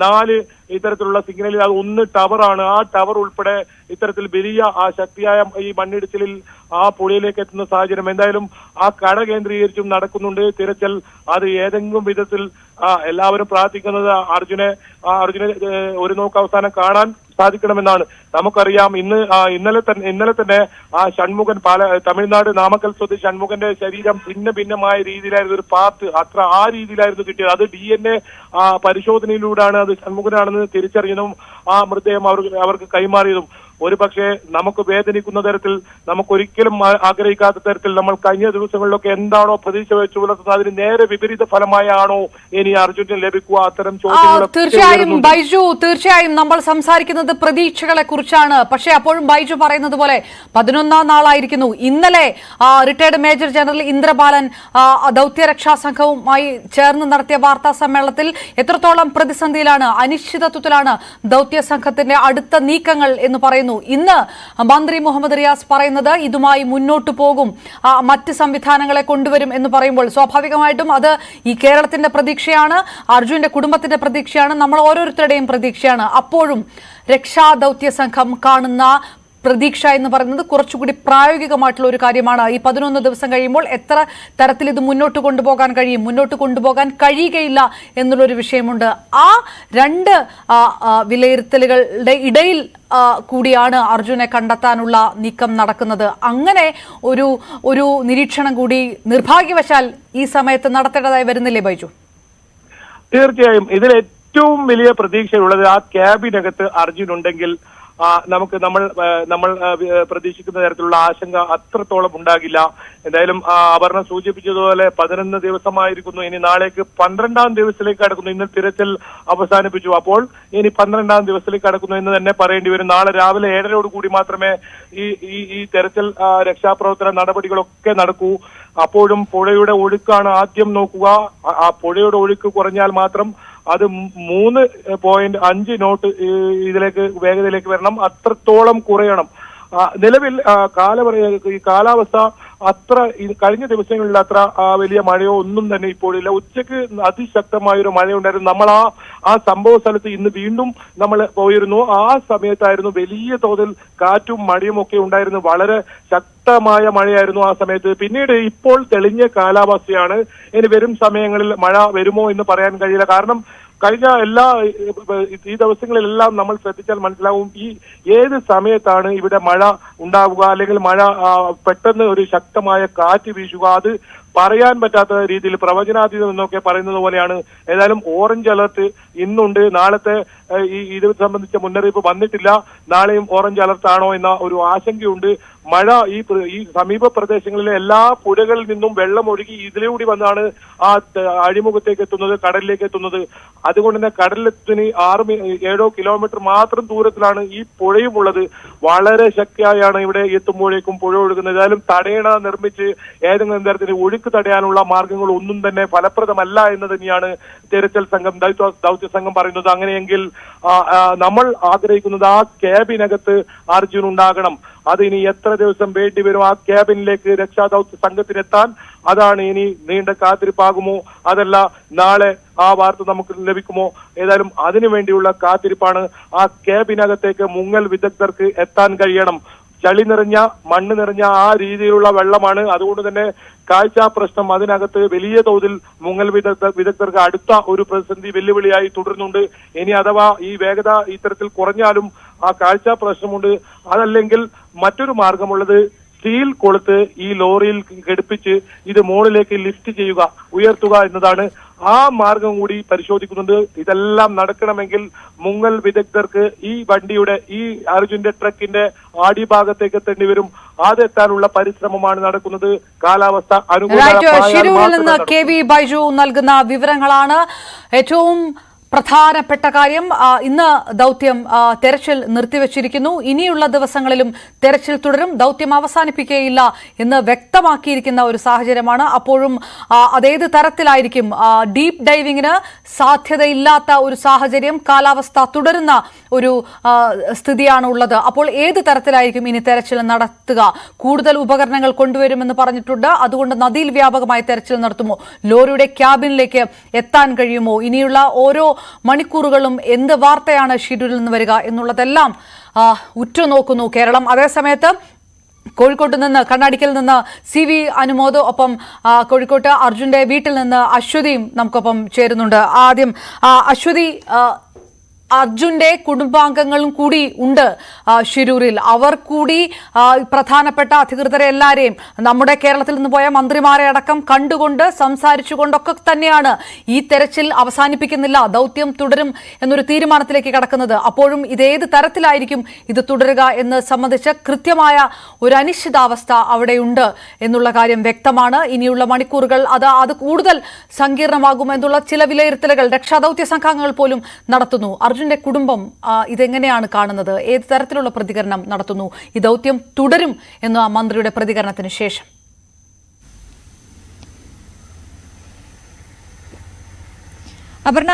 4 ഇത്തരത്തിലുള്ള സിഗ്നലിൽ അത് 1 ടവറാണ്. ആ ടവർ ഉൾപ്പെടെ ഇത്തരത്തിൽ വലിയ ശക്തിയായ ഈ മണ്ണിടിച്ചിലിൽ ആ പുഴയിലേക്ക് എത്തുന്ന സാഹചര്യം. എന്തായാലും ആ കട കേന്ദ്രീകരിച്ചും നടക്കുന്നുണ്ട് തിരച്ചിൽ. അത് ഏതെങ്കിലും വിധത്തിൽ എല്ലാവരും പ്രാർത്ഥിക്കുന്നത് അർജുനെ ഒരു നോക്ക് അവസാനം കാണാൻ സാധിക്കണമെന്നാണ്. നമുക്കറിയാം ഇന്നലെ തന്നെ ആ ഷൺമുഖൻ തമിഴ്നാട് നാമക്കൽ സ്വദേശി ഷൺമുഖന്റെ ശരീരം ഭിന്നമായ രീതിയിലായിരുന്നു ഒരു പാർട്ട് ആ രീതിയിലായിരുന്നു കിട്ടിയത്. അത് DNA പരിശോധനയിലൂടെയാണ് അത് ഷൺമുഖനാണെന്ന് തിരിച്ചറിഞ്ഞതും ആ മൃതദേഹം അവർക്ക് കൈമാറിയതും. ഒരു പക്ഷേ നമുക്ക് വേദനിക്കുന്ന തരത്തിൽ, നമുക്കൊരിക്കലും ആഗ്രഹിക്കാത്ത തരത്തിൽ നമ്മൾ കഴിഞ്ഞ ദിവസങ്ങളിലൊക്കെ എന്താണോ പ്രതീക്ഷ വെച്ചു പുലർത്തുന്നത് അതിന് നേരെ വിപരീത ഫലമായാണോ ഇനി അർജുനന് ലഭിക്കുക? അത്തരം ചോദ്യങ്ങൾ
തീർച്ചയായും ബൈജു, തീർച്ചയായും നമ്മൾ സംസാരിക്കുന്നത് പ്രതീക്ഷകളെ കുറിച്ചാണ്. പക്ഷേ അപ്പോഴും ബൈജു പറയുന്നത് പോലെ 11ാം നാളായിരിക്കുന്നു. ഇന്നലെ റിട്ടയർഡ് മേജർ ജനറൽ ഇന്ദ്രബാലൻ ദൌത്യരക്ഷാ സംഘവുമായി ചേർന്ന് നടത്തിയ വാർത്താ സമ്മേളനത്തിൽ എത്രത്തോളം പ്രതിസന്ധിയിലാണ്, അനിശ്ചിതത്വത്തിലാണ് ദൌത്യ സംഘത്തിന്റെ അടുത്ത നീക്കങ്ങൾ എന്ന് പറയുന്നു. ഇന്ന് മന്ത്രി മുഹമ്മദ് റിയാസ് പറയുന്നത് ഇതുമായി മുന്നോട്ടു പോകും, മറ്റ് സംവിധാനങ്ങളെ കൊണ്ടുവരും എന്ന് പറയുമ്പോൾ സ്വാഭാവികമായിട്ടും അത് ഈ കേരളത്തിന്റെ പ്രതീക്ഷയാണ്, അർജുന്റെ കുടുംബത്തിന്റെ പ്രതീക്ഷയാണ്, നമ്മൾ ഓരോരുത്തരുടെയും പ്രതീക്ഷയാണ്. അപ്പോഴും രക്ഷാദൌത്യ സംഘം കാണുന്ന പ്രതീക്ഷ എന്ന് പറയുന്നത് കുറച്ചുകൂടി പ്രായോഗികമായിട്ടുള്ള ഒരു കാര്യമാണ്. ഈ 11 ദിവസം കഴിയുമ്പോൾ എത്ര തരത്തിൽ ഇത് മുന്നോട്ട് കൊണ്ടുപോകാൻ കഴിയും, മുന്നോട്ട് കൊണ്ടുപോകാൻ കഴിയുകയില്ല എന്നുള്ളൊരു വിഷയമുണ്ട്. ആ 2 വിലയിരുത്തലുകളുടെ ഇടയിൽ കൂടിയാണ് അർജുനെ കണ്ടെത്താനുള്ള നീക്കം നടക്കുന്നത്. അങ്ങനെ ഒരു നിരീക്ഷണം കൂടി നിർഭാഗ്യവശാൽ ഈ സമയത്ത് നടത്തേണ്ടതായി വരുന്നില്ലേ ബൈജു?
തീർച്ചയായും ഇതിൽ ഏറ്റവും വലിയ പ്രതീക്ഷയുള്ളത് ആ ക്യാബിനകത്ത് അർജുൻ ഉണ്ടെങ്കിൽ നമ്മൾ പ്രതീക്ഷിക്കുന്ന തരത്തിലുള്ള ആശങ്ക അത്രത്തോളം ഉണ്ടാകില്ല. എന്തായാലും അപർണ സൂചിപ്പിച്ചതുപോലെ 11 ദിവസമായിരിക്കുന്നു. ഇനി നാളേക്ക് 12ാം ദിവസത്തിലേക്ക് കടക്കുന്നു. ഇന്ന് തിരച്ചിൽ അവസാനിപ്പിച്ചു. അപ്പോൾ ഇനി 12ാം ദിവസത്തിലേക്ക് കടക്കുന്നു എന്ന് തന്നെ പറയേണ്ടി വരും. നാളെ രാവിലെ 7:30 മാത്രമേ ഈ തെരച്ചിൽ രക്ഷാപ്രവർത്തന നടപടികളൊക്കെ നടക്കൂ. അപ്പോഴും പുഴയുടെ ഒഴുക്കാണ് ആദ്യം നോക്കുക. ആ പുഴയുടെ ഒഴുക്ക് കുറഞ്ഞാൽ മാത്രം അത് 3.5 നോട്ട് വേഗതയിലേക്ക് വരണം. അത്രത്തോളം കുറയണം. നിലവിൽ ഈ കാലാവസ്ഥ അത്ര കഴിഞ്ഞ ദിവസങ്ങളിൽ അത്ര വലിയ മഴയോ ഒന്നും തന്നെ ഇപ്പോഴില്ല. ഉച്ചയ്ക്ക് അതിശക്തമായൊരു മഴയുണ്ടായിരുന്നു. നമ്മൾ ആ സംഭവ സ്ഥലത്ത് ഇന്ന് വീണ്ടും നമ്മൾ പോയിരുന്നു. ആ സമയത്തായിരുന്നു വലിയ തോതിൽ കാറ്റും മഴയും ഒക്കെ ഉണ്ടായിരുന്നു. വളരെ ശക്തമായ മഴയായിരുന്നു ആ സമയത്ത്. പിന്നീട് ഇപ്പോൾ തെളിഞ്ഞ കാലാവസ്ഥയാണ്. ഇനി വരും സമയങ്ങളിൽ മഴ വരുമോ എന്ന് പറയാൻ കഴിയില്ല. കാരണം കഴിഞ്ഞ ഈ ദിവസങ്ങളിലെല്ലാം നമ്മൾ ശ്രദ്ധിച്ചാൽ മനസ്സിലാവും ഏത് സമയത്താണ് ഇവിടെ മഴ ഉണ്ടാവുക, അല്ലെങ്കിൽ മഴ പെട്ടെന്ന് ഒരു ശക്തമായ കാറ്റ് വീശുക. അത് പറയാൻ പറ്റാത്ത രീതിയിൽ പ്രവചനാതീതം എന്നൊക്കെ പറയുന്നത് പോലെയാണ്. ഏതായാലും ഓറഞ്ച് അലർട്ട് ഇന്നുണ്ട്. നാളത്തെ ഇത് സംബന്ധിച്ച മുന്നറിയിപ്പ് വന്നിട്ടില്ല. നാളെയും ഓറഞ്ച് അലർട്ട് ആണോ എന്ന ഒരു ആശങ്കയുണ്ട്. മഴ ഈ സമീപ പ്രദേശങ്ങളിലെ എല്ലാ പുഴകളിൽ നിന്നും വെള്ളം ഒഴുകി ഇതിലൂടെ വന്നാണ് ആ അഴിമുഖത്തേക്ക് എത്തുന്നത്, കടലിലേക്ക് എത്തുന്നത്. അതുകൊണ്ട് തന്നെ കടലിലെത്തിന് 6-7 കിലോമീറ്റർ മാത്രം ദൂരത്തിലാണ് ഈ പുഴയും ഉള്ളത്. വളരെ ശക്തിയായാണ് ഇവിടെ എത്തുമ്പോഴേക്കും പുഴ ഒഴുകുന്നത്. ഏതായാലും തടയണ നിർമ്മിച്ച് ഏതെങ്കിലും തരത്തിൽ ഒഴുക്ക് തടയാനുള്ള മാർഗങ്ങൾ ഒന്നും തന്നെ ഫലപ്രദമല്ല എന്ന് തന്നെയാണ് തെരച്ചിൽ സംഘം ദൗത്യ സംഘം പറയുന്നത്. അങ്ങനെയെങ്കിൽ നമ്മൾ ആഗ്രഹിക്കുന്നത് ആ ക്യാബിനകത്ത് അർജുൻ ഉണ്ടാകണം. അത് ഇനി എത്ര ദിവസം വേണ്ടിവരും ആ ക്യാബിനിലേക്ക് രക്ഷാദൌത്യ സംഘത്തിനെത്താൻ? അതാണ് ഇനി നീണ്ട കാത്തിരിപ്പാകുമോ, അതല്ല നാളെ ആ വാർത്ത നമുക്ക് ലഭിക്കുമോ? ഏതായാലും അതിനുവേണ്ടിയുള്ള കാത്തിരിപ്പാണ്. ആ ക്യാബിനകത്തേക്ക് മുങ്ങൽ വിദഗ്ധർക്ക് എത്താൻ കഴിയണം. ചളി നിറഞ്ഞ മണ്ണ് നിറഞ്ഞ ആ രീതിയിലുള്ള വെള്ളമാണ്. അതുകൊണ്ട് തന്നെ കാഴ്ചാ പ്രശ്നം അതിനകത്ത് വലിയ തോതിൽ മുങ്ങൽ വിദഗ്ധർക്ക് അടുത്ത ഒരു പ്രതിസന്ധി വെല്ലുവിളിയായി തുടരുന്നുണ്ട്. ഇനി അഥവാ ഈ വേഗത ഇത്തരത്തിൽ കുറഞ്ഞാലും ആ കാഴ്ചാ പ്രശ്നമുണ്ട്. അതല്ലെങ്കിൽ മറ്റൊരു മാർഗമുള്ളത് സ്റ്റീൽ കൊളുത്ത് ഈ ലോറിയിൽ ഘടിപ്പിച്ച് ഇത് മുകളിലേക്ക് ലിഫ്റ്റ് ചെയ്യുക, ഉയർത്തുക എന്നതാണ്. ആ മാർഗം കൂടി പരിശോധിക്കുന്നുണ്ട്. ഇതെല്ലാം നടക്കണമെങ്കിൽ മുങ്ങൽ വിദഗ്ധർക്ക് ഈ വണ്ടിയുടെ ഈ അർജുന്റെ ട്രക്കിന്റെ ആടിഭാഗത്തേക്ക് എത്തേണ്ടി വരും. അതെത്താനുള്ള പരിശ്രമമാണ് നടക്കുന്നത്. കാലാവസ്ഥ
ഷിരൂരിൽ നിന്ന് KV ബൈജു നൽകുന്ന വിവരങ്ങളാണ്. ഏറ്റവും പ്രധാനപ്പെട്ട കാര്യം, ഇന്ന് ദൗത്യം തെരച്ചിൽ നിർത്തിവച്ചിരിക്കുന്നു. ഇനിയുള്ള ദിവസങ്ങളിലും തെരച്ചിൽ തുടരും, ദൗത്യം അവസാനിപ്പിക്കുകയില്ല എന്ന് വ്യക്തമാക്കിയിരിക്കുന്ന ഒരു സാഹചര്യമാണ്. അപ്പോഴും അതേത് തരത്തിലായിരിക്കും? ഡീപ്പ് ഡൈവിങ്ങിന് സാധ്യതയില്ലാത്ത ഒരു സാഹചര്യം, കാലാവസ്ഥ തുടരുന്ന ഒരു സ്ഥിതിയാണ് ഉള്ളത്. അപ്പോൾ ഏത് തരത്തിലായിരിക്കും ഇനി തെരച്ചിൽ നടത്തുക? കൂടുതൽ ഉപകരണങ്ങൾ കൊണ്ടുവരുമെന്ന് പറഞ്ഞിട്ടുണ്ട്. അതുകൊണ്ട് നദിയിൽ വ്യാപകമായി തെരച്ചിൽ നടത്തുമോ? ലോറിയുടെ ക്യാബിനിലേക്ക് എത്താൻ കഴിയുമോ? ഇനിയുള്ള ഓരോ മണിക്കൂറുകളും എന്ത് വാർത്തയാണ് ഷിരൂരിൽ നിന്ന് വരിക എന്നുള്ളതെല്ലാം ഉറ്റുനോക്കുന്നു കേരളം. അതേസമയത്ത് കോഴിക്കോട്ട് നിന്ന്, കണ്ണാടിക്കൽ നിന്ന് CV അനുമോദ്, ഒപ്പം കോഴിക്കോട്ട് അർജുന്റെ വീട്ടിൽ നിന്ന് അശ്വതിയും നമുക്കൊപ്പം ചേരുന്നുണ്ട്. ആദ്യം അശ്വതി, അർജുന്റെ കുടുംബാംഗങ്ങളും കൂടി ഉണ്ട് ഷിരൂരിൽ. അവർ കൂടി പ്രധാനപ്പെട്ട അധികൃതരെ എല്ലാവരെയും, നമ്മുടെ കേരളത്തിൽ നിന്ന് പോയ മന്ത്രിമാരെ അടക്കം കണ്ടുകൊണ്ട് സംസാരിച്ചുകൊണ്ടൊക്കെ തന്നെയാണ് ഈ തെരച്ചിൽ അവസാനിപ്പിക്കുന്നില്ല, ദൗത്യം തുടരും എന്നൊരു തീരുമാനത്തിലേക്ക് കടക്കുന്നത്. അപ്പോഴും ഇതേത് തരത്തിലായിരിക്കും ഇത് തുടരുക എന്ന് സംബന്ധിച്ച് കൃത്യമായ ഒരു അനിശ്ചിതാവസ്ഥ അവിടെയുണ്ട് എന്നുള്ള കാര്യം വ്യക്തമാണ്. ഇനിയുള്ള മണിക്കൂറുകൾ അത് കൂടുതൽ സങ്കീർണമാകുമെന്നുള്ള ചില വിലയിരുത്തലുകൾ രക്ഷാദൌത്യ സംഘങ്ങൾ പോലും നടത്തുന്നു. അർജുന്റെ കുടുംബം ഇതെങ്ങനെയാണ് കാണുന്നത്? ഏത് തരത്തിലുള്ള പ്രതികരണം നടത്തുന്നു? ഈ ദൗത്യം തുടരും എന്ന മന്ത്രിയുടെ പ്രതികരണത്തിന് ശേഷം.
അപർണ,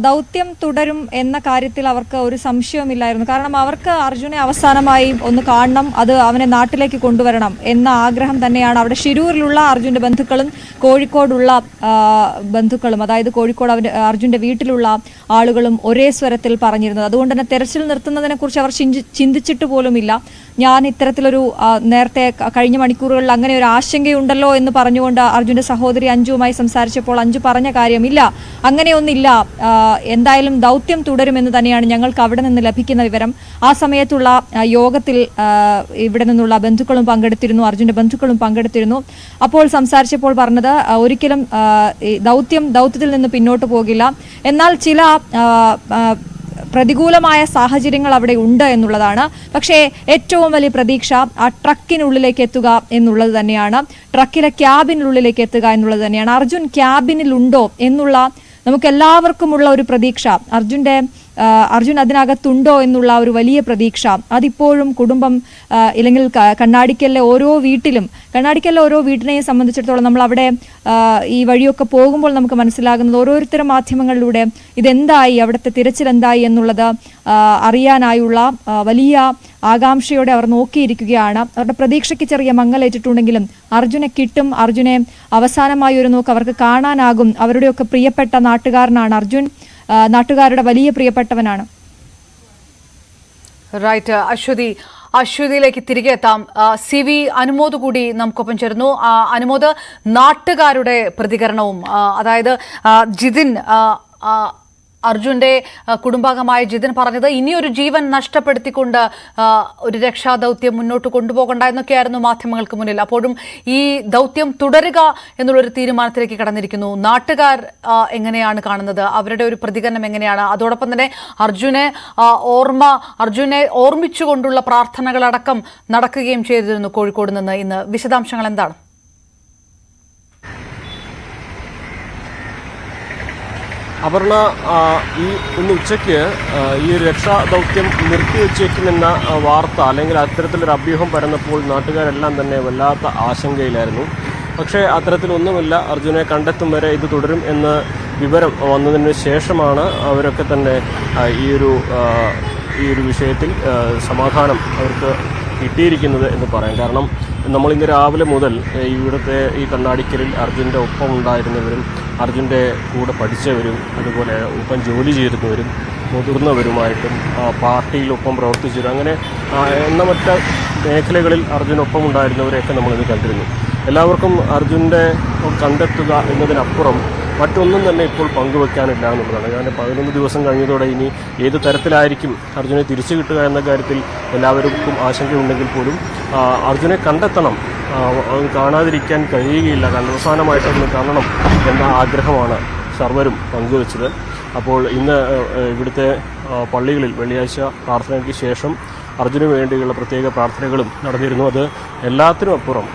ദൗത്യം തുടരും എന്ന കാര്യത്തിൽ അവർക്ക് ഒരു സംശയവുമില്ലായിരുന്നു. കാരണം അവർക്ക് അർജുനെ അവസാനമായി ഒന്ന് കാണണം, അത് അവനെ നാട്ടിലേക്ക് കൊണ്ടുവരണം എന്ന ആഗ്രഹം തന്നെയാണ് അവിടെ ഷിരൂരിലുള്ള അർജുന്റെ ബന്ധുക്കളും കോഴിക്കോടുള്ള ബന്ധുക്കളും, അതായത് കോഴിക്കോട് അർജുന്റെ വീട്ടിലുള്ള ആളുകളും ഒരേ സ്വരത്തിൽ പറഞ്ഞിരുന്നത്. അതുകൊണ്ട് തന്നെ തെരച്ചിൽ നിർത്തുന്നതിനെ കുറിച്ച് അവർ ചിന്തിച്ചിട്ട് പോലുമില്ല. ഞാൻ ഇത്തരത്തിലൊരു നേരത്തെ കഴിഞ്ഞ മണിക്കൂറുകളിൽ അങ്ങനെ ഒരു ആശങ്കയുണ്ടല്ലോ എന്ന് പറഞ്ഞുകൊണ്ട് അർജുന്റെ സഹോദരി അഞ്ജുവുമായി സംസാരിച്ചപ്പോൾ അഞ്ജു പറഞ്ഞ കാര്യമില്ല, അങ്ങനെയൊന്നില്ല, എന്തായാലും ദൗത്യം തുടരുമെന്ന് തന്നെയാണ് ഞങ്ങൾക്ക് അവിടെ നിന്ന് ലഭിക്കുന്ന വിവരം. ആ സമയത്തുള്ള യോഗത്തിൽ ഇവിടെ നിന്നുള്ള ബന്ധുക്കളും പങ്കെടുത്തിരുന്നു, അർജുന്റെ ബന്ധുക്കളും പങ്കെടുത്തിരുന്നു. അപ്പോൾ സംസാരിച്ചപ്പോൾ പറഞ്ഞത് ഒരിക്കലും ദൗത്യത്തിൽ നിന്ന് പിന്നോട്ട് പോകില്ല, എന്നാൽ ചില പ്രതികൂലമായ സാഹചര്യങ്ങൾ അവിടെ ഉണ്ട് എന്നുള്ളതാണ്. പക്ഷേ ഏറ്റവും വലിയ പ്രതീക്ഷ ആ ട്രക്കിനുള്ളിലേക്ക് എത്തുക എന്നുള്ളത് തന്നെയാണ്, ട്രക്കിലെ ക്യാബിനുള്ളിലേക്ക് എത്തുക എന്നുള്ളത് തന്നെയാണ്. അർജുൻ ക്യാബിനിലുണ്ടോ എന്നുള്ള നമുക്കെല്ലാവർക്കുമുള്ള ഒരു പ്രതീക്ഷ, അർജുൻ അതിനകത്തുണ്ടോ എന്നുള്ള ഒരു വലിയ പ്രതീക്ഷ, അതിപ്പോഴും കുടുംബം ഇല്ലെങ്കിൽ കണ്ണാടിക്കലിലെ ഓരോ വീട്ടിനെയും സംബന്ധിച്ചിടത്തോളം നമ്മൾ അവിടെ ഈ വഴിയൊക്കെ പോകുമ്പോൾ നമുക്ക് മനസ്സിലാകുന്നത് ഓരോരുത്തരും മാധ്യമങ്ങളിലൂടെ ഇതെന്തായി, അവിടുത്തെ തിരച്ചിൽ എന്തായി എന്നുള്ളത് അറിയാനായുള്ള വലിയ ആകാംക്ഷയോടെ അവർ നോക്കിയിരിക്കുകയാണ്. അവരുടെ പ്രതീക്ഷയ്ക്ക് ചെറിയ മങ്ങലേറ്റിട്ടുണ്ടെങ്കിലും അർജുനെ കിട്ടും, അർജുനെ അവസാനമായി ഒരു നോക്ക് അവർക്ക് കാണാനാകും. അവരുടെയൊക്കെ പ്രിയപ്പെട്ട നാട്ടുകാരനാണ് അർജുൻ, നാട്ടുകാരുടെ വലിയ പ്രിയപ്പെട്ടവനാണ്.
റൈറ്റ് അശ്വതിയിലേക്ക് തിരികെ എത്താം. CV അനുമോദ് കൂടി നമുക്കൊപ്പം ചേർന്നു. അനുമോദ്, നാട്ടുകാരുടെ പ്രതികരണവും, അതായത് ജിതിൻ, അർജുന്റെ കുടുംബാംഗമായ ജിതിൻ പറഞ്ഞത് ഇനിയൊരു ജീവൻ നഷ്ടപ്പെടുത്തിക്കൊണ്ട് ഒരു രക്ഷാദൗത്യം മുന്നോട്ട് കൊണ്ടുപോകണ്ട എന്നൊക്കെയായിരുന്നു മാധ്യമങ്ങൾക്ക് മുന്നിൽ. അപ്പോഴും ഈ ദൗത്യം തുടരുക എന്നുള്ളൊരു തീരുമാനത്തിലേക്ക് കടന്നിരിക്കുന്നു. നാട്ടുകാർ എങ്ങനെയാണ് കാണുന്നത്? അവരുടെ ഒരു പ്രതികരണം എങ്ങനെയാണ്? അതോടൊപ്പം തന്നെ അർജുനെ ഓർമ്മിച്ചുകൊണ്ടുള്ള പ്രാർത്ഥനകളടക്കം നടക്കുകയും ചെയ്തിരുന്നു കോഴിക്കോട് നിന്ന്. ഇന്ന് വിശദാംശങ്ങൾ എന്താണ്?
അപർണ, ഇന്ന് ഉച്ചയ്ക്ക് ഈ രക്ഷാദൗത്യം നിർത്തിവെച്ചേക്കുമെന്ന വാർത്ത അല്ലെങ്കിൽ അത്തരത്തിലൊരു അഭ്യൂഹം പരന്നപ്പോൾ നാട്ടുകാരെല്ലാം തന്നെ വല്ലാത്ത ആശങ്കയിലായിരുന്നു. പക്ഷേ അത്തരത്തിലൊന്നുമില്ല. അർജുനെ കണ്ടെത്തും വരെ ഇത് തുടരും എന്ന വിവരം വന്നതിന് ശേഷമാണ് അവരൊക്കെ തന്നെ ഈ ഒരു വിഷയത്തിൽ സമാധാനം അവർക്ക് കിട്ടിയിരിക്കുന്നത് എന്ന് പറയാം. കാരണം നമ്മൾ ഇന്ന് രാവിലെ മുതൽ ഇവിടുത്തെ ഈ കണ്ണാടിക്കലിൽ അർജുൻ്റെ ഒപ്പം ഉണ്ടായിരുന്നവരും അർജുൻ്റെ കൂടെ പഠിച്ചവരും അതുപോലെ ഒപ്പം ജോലി ചെയ്തിരുന്നവരും മുതിർന്നവരുമായിട്ടും പാർട്ടിയിലൊപ്പം പ്രവർത്തിച്ചവരും അങ്ങനെ എണ്ണമറ്റ മേഖലകളിൽ അർജുനൊപ്പം ഉണ്ടായിരുന്നവരെയൊക്കെ നമ്മളിന്ന് കണ്ടിരുന്നു. എല്ലാവർക്കും അർജുൻ്റെ കണ്ടെത്തുക എന്നതിനപ്പുറം മറ്റൊന്നും തന്നെ ഇപ്പോൾ പങ്കുവെക്കാനില്ല എന്നുള്ളതാണ്. ഞാൻ 11 ദിവസം കഴിഞ്ഞതോടെ ഇനി ഏത് തരത്തിലായിരിക്കും അർജുനെ തിരിച്ചു കിട്ടുക എന്ന കാര്യത്തിൽ എല്ലാവർക്കും ആശങ്കയുണ്ടെങ്കിൽ പോലും അർജുനെ കണ്ടെത്തണം, കാണാതിരിക്കാൻ കഴിയുകയില്ല, കാരണം അവസാനമായിട്ടൊന്ന് കാണണം എന്ന ആഗ്രഹമാണ് സർവരും പങ്കുവച്ചത്. അപ്പോൾ ഇന്ന് ഇവിടുത്തെ പള്ളികളിൽ വെള്ളിയാഴ്ച പ്രാർത്ഥനയ്ക്ക് ശേഷം അർജുന് വേണ്ടിയുള്ള പ്രത്യേക പ്രാർത്ഥനകളും നടന്നിരുന്നു. അത് എല്ലാത്തിനും അപ്പുറം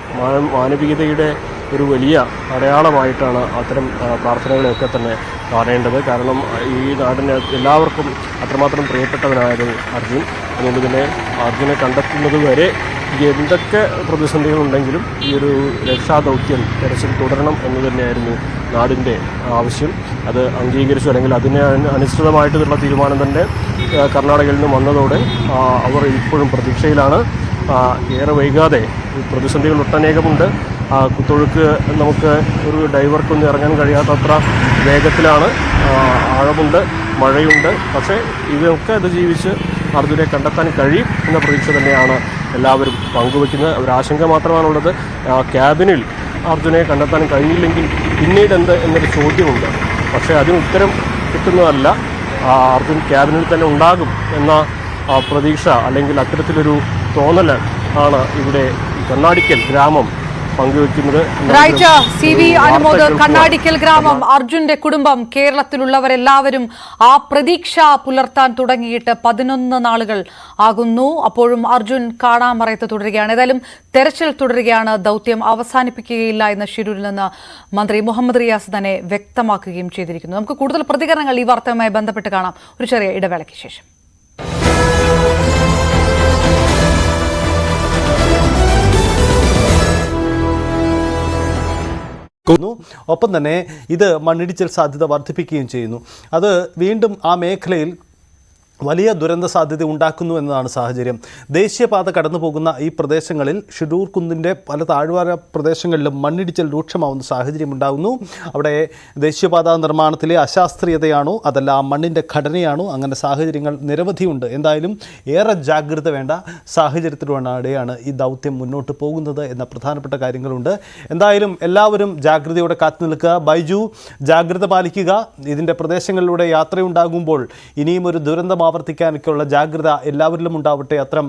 മാനവികതയുടെ ഒരു വലിയ അടയാളമായിട്ടാണ് അത്തരം പ്രാർത്ഥനകളെയൊക്കെ തന്നെ കാണേണ്ടത്. കാരണം ഈ നാടിന് എല്ലാവർക്കും അത്രമാത്രം പ്രിയപ്പെട്ടവനായത് അർജുൻ. അതുകൊണ്ട് തന്നെ അർജുനെ കണ്ടെത്തുന്നത് വരെ എന്തൊക്കെ പ്രതിസന്ധികളുണ്ടെങ്കിലും ഈ ഒരു രക്ഷാദൗത്യം തെരച്ചിൽ തുടരണം എന്ന് തന്നെയായിരുന്നു നാടിൻ്റെ ആവശ്യം. അത് അംഗീകരിച്ചു, അല്ലെങ്കിൽ അതിന് അനുസൃതമായിട്ടുള്ള തീരുമാനം തന്നെ കർണാടകയിൽ നിന്ന് വന്നതോടെ അവർ ഇപ്പോഴും പ്രതീക്ഷയിലാണ്. ഏറെ വൈകാതെ പ്രതിസന്ധികൾ ഒട്ടനേകമുണ്ട്. കുത്തൊഴുക്ക് നമുക്ക് ഒരു ഡൈവർക്കൊന്നും ഇറങ്ങാൻ കഴിയാത്തത്ര വേഗത്തിലാണ്, ആഴമുണ്ട്, മഴയുണ്ട്. പക്ഷേ ഇതൊക്കെ അതിജീവിച്ച് അർജുനെ കണ്ടെത്താൻ കഴിയും എന്ന പ്രതീക്ഷ തന്നെയാണ് എല്ലാവരും പങ്കുവയ്ക്കുന്നത്. ഒരാശങ്ക മാത്രമാണുള്ളത്, ക്യാബിനിൽ അർജുനെ കണ്ടെത്താൻ കഴിയില്ലെങ്കിൽ പിന്നീട് എന്ത് എന്നൊരു ചോദ്യമുണ്ട്. പക്ഷേ അതിന് ഉത്തരം കിട്ടുന്നതല്ല, അർജുൻ ക്യാബിനിൽ തന്നെ ഉണ്ടാകും എന്ന പ്രതീക്ഷ അല്ലെങ്കിൽ അത്തരത്തിലൊരു തോന്നൽ ആണ് ഇവിടെ കണ്ണാടിക്കൽ ഗ്രാമം പങ്കുവെക്കുന്നത്.
അനുമോദ്, കണ്ണാടിക്കൽ ഗ്രാമം, അർജുന്റെ കുടുംബം, കേരളത്തിലുള്ളവരെല്ലാവരും ആ പ്രതീക്ഷ പുലർത്താൻ തുടങ്ങിയിട്ട് 11 നാളുകൾ ആകുന്നു. അപ്പോഴും അർജുൻ കാണാമറയത്ത് തുടരുകയാണ്. ഏതായാലും തെരച്ചിൽ തുടരുകയാണ്, ദൗത്യം അവസാനിപ്പിക്കുകയില്ല എന്ന് ഷിരൂരിൽ നിന്ന് മന്ത്രി മുഹമ്മദ് റിയാസ് തന്നെ വ്യക്തമാക്കുകയും ചെയ്തിരിക്കുന്നു. നമുക്ക് കൂടുതൽ പ്രതികരണങ്ങൾ ഈ വാർത്തയുമായി ബന്ധപ്പെട്ട് കാണാം ഒരു ചെറിയ ഇടവേളയ്ക്ക് ശേഷം.
ഒപ്പം തന്നെ ഇത് മണ്ണിടിച്ചിൽ സാധ്യത വർദ്ധിപ്പിക്കുകയും ചെയ്യുന്നു. അത് വീണ്ടും ആ മേഖലയിൽ വലിയ ദുരന്ത സാധ്യത ഉണ്ടാക്കുന്നു എന്നതാണ് സാഹചര്യം. ദേശീയപാത കടന്നു പോകുന്ന ഈ പ്രദേശങ്ങളിൽ ഷിരൂർ കുന്നിൻ്റെ പല താഴ്വാര പ്രദേശങ്ങളിലും മണ്ണിടിച്ചിൽ രൂക്ഷമാവുന്ന സാഹചര്യം ഉണ്ടാകുന്നു. അവിടെ ദേശീയപാത നിർമ്മാണത്തിലെ അശാസ്ത്രീയതയാണോ അതല്ല ആ മണ്ണിൻ്റെ ഘടനയാണോ, അങ്ങനെ സാഹചര്യങ്ങൾ നിരവധിയുണ്ട്. എന്തായാലും ഏറെ ജാഗ്രത വേണ്ട സാഹചര്യത്തിലൂടെയാണ് ഈ ദൗത്യം മുന്നോട്ട് പോകുന്നത് എന്ന പ്രധാനപ്പെട്ട കാര്യങ്ങളുണ്ട്. എന്തായാലും എല്ലാവരും ജാഗ്രതയോടെ കാത്തു നിൽക്കുക. ബൈജു, ജാഗ്രത പാലിക്കുക. ഇതിൻ്റെ പ്രദേശങ്ങളിലൂടെ യാത്രയുണ്ടാകുമ്പോൾ ഇനിയും ഒരു ദുരന്തം ആവർത്തിക്കാനൊക്കെയുള്ള ജാഗ്രത എല്ലാവരിലും ഉണ്ടാവട്ടെ. അത്തരം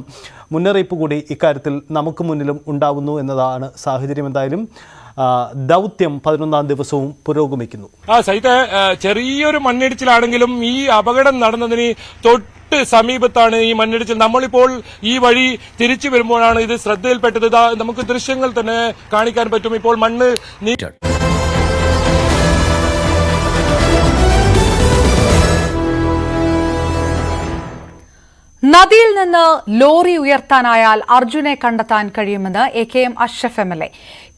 മുന്നറിയിപ്പ് കൂടി ഇക്കാര്യത്തിൽ നമുക്ക് മുന്നിലും ഉണ്ടാവുന്നു എന്നതാണ് സാഹചര്യം. എന്തായാലും ദൗത്യം 11ാം ദിവസവും പുരോഗമിക്കുന്നു.
ചെറിയൊരു മണ്ണിടിച്ചിലാണെങ്കിലും ഈ അപകടം നടന്നതിന് തൊട്ട് സമീപത്താണ് ഈ മണ്ണിടിച്ചിൽ. നമ്മളിപ്പോൾ ഈ വഴി തിരിച്ചു വരുമ്പോഴാണ് ഇത് ശ്രദ്ധയിൽപ്പെട്ടത്. നമുക്ക് ദൃശ്യങ്ങൾ തന്നെ കാണിക്കാൻ പറ്റും. ഇപ്പോൾ മണ്ണ്
നദിയിൽ നിന്ന് ലോറി ഉയർത്താനായാൽ അർജുനെ കണ്ടെത്താൻ കഴിയുമെന്ന് AKM അഷ്റഫ് MLA.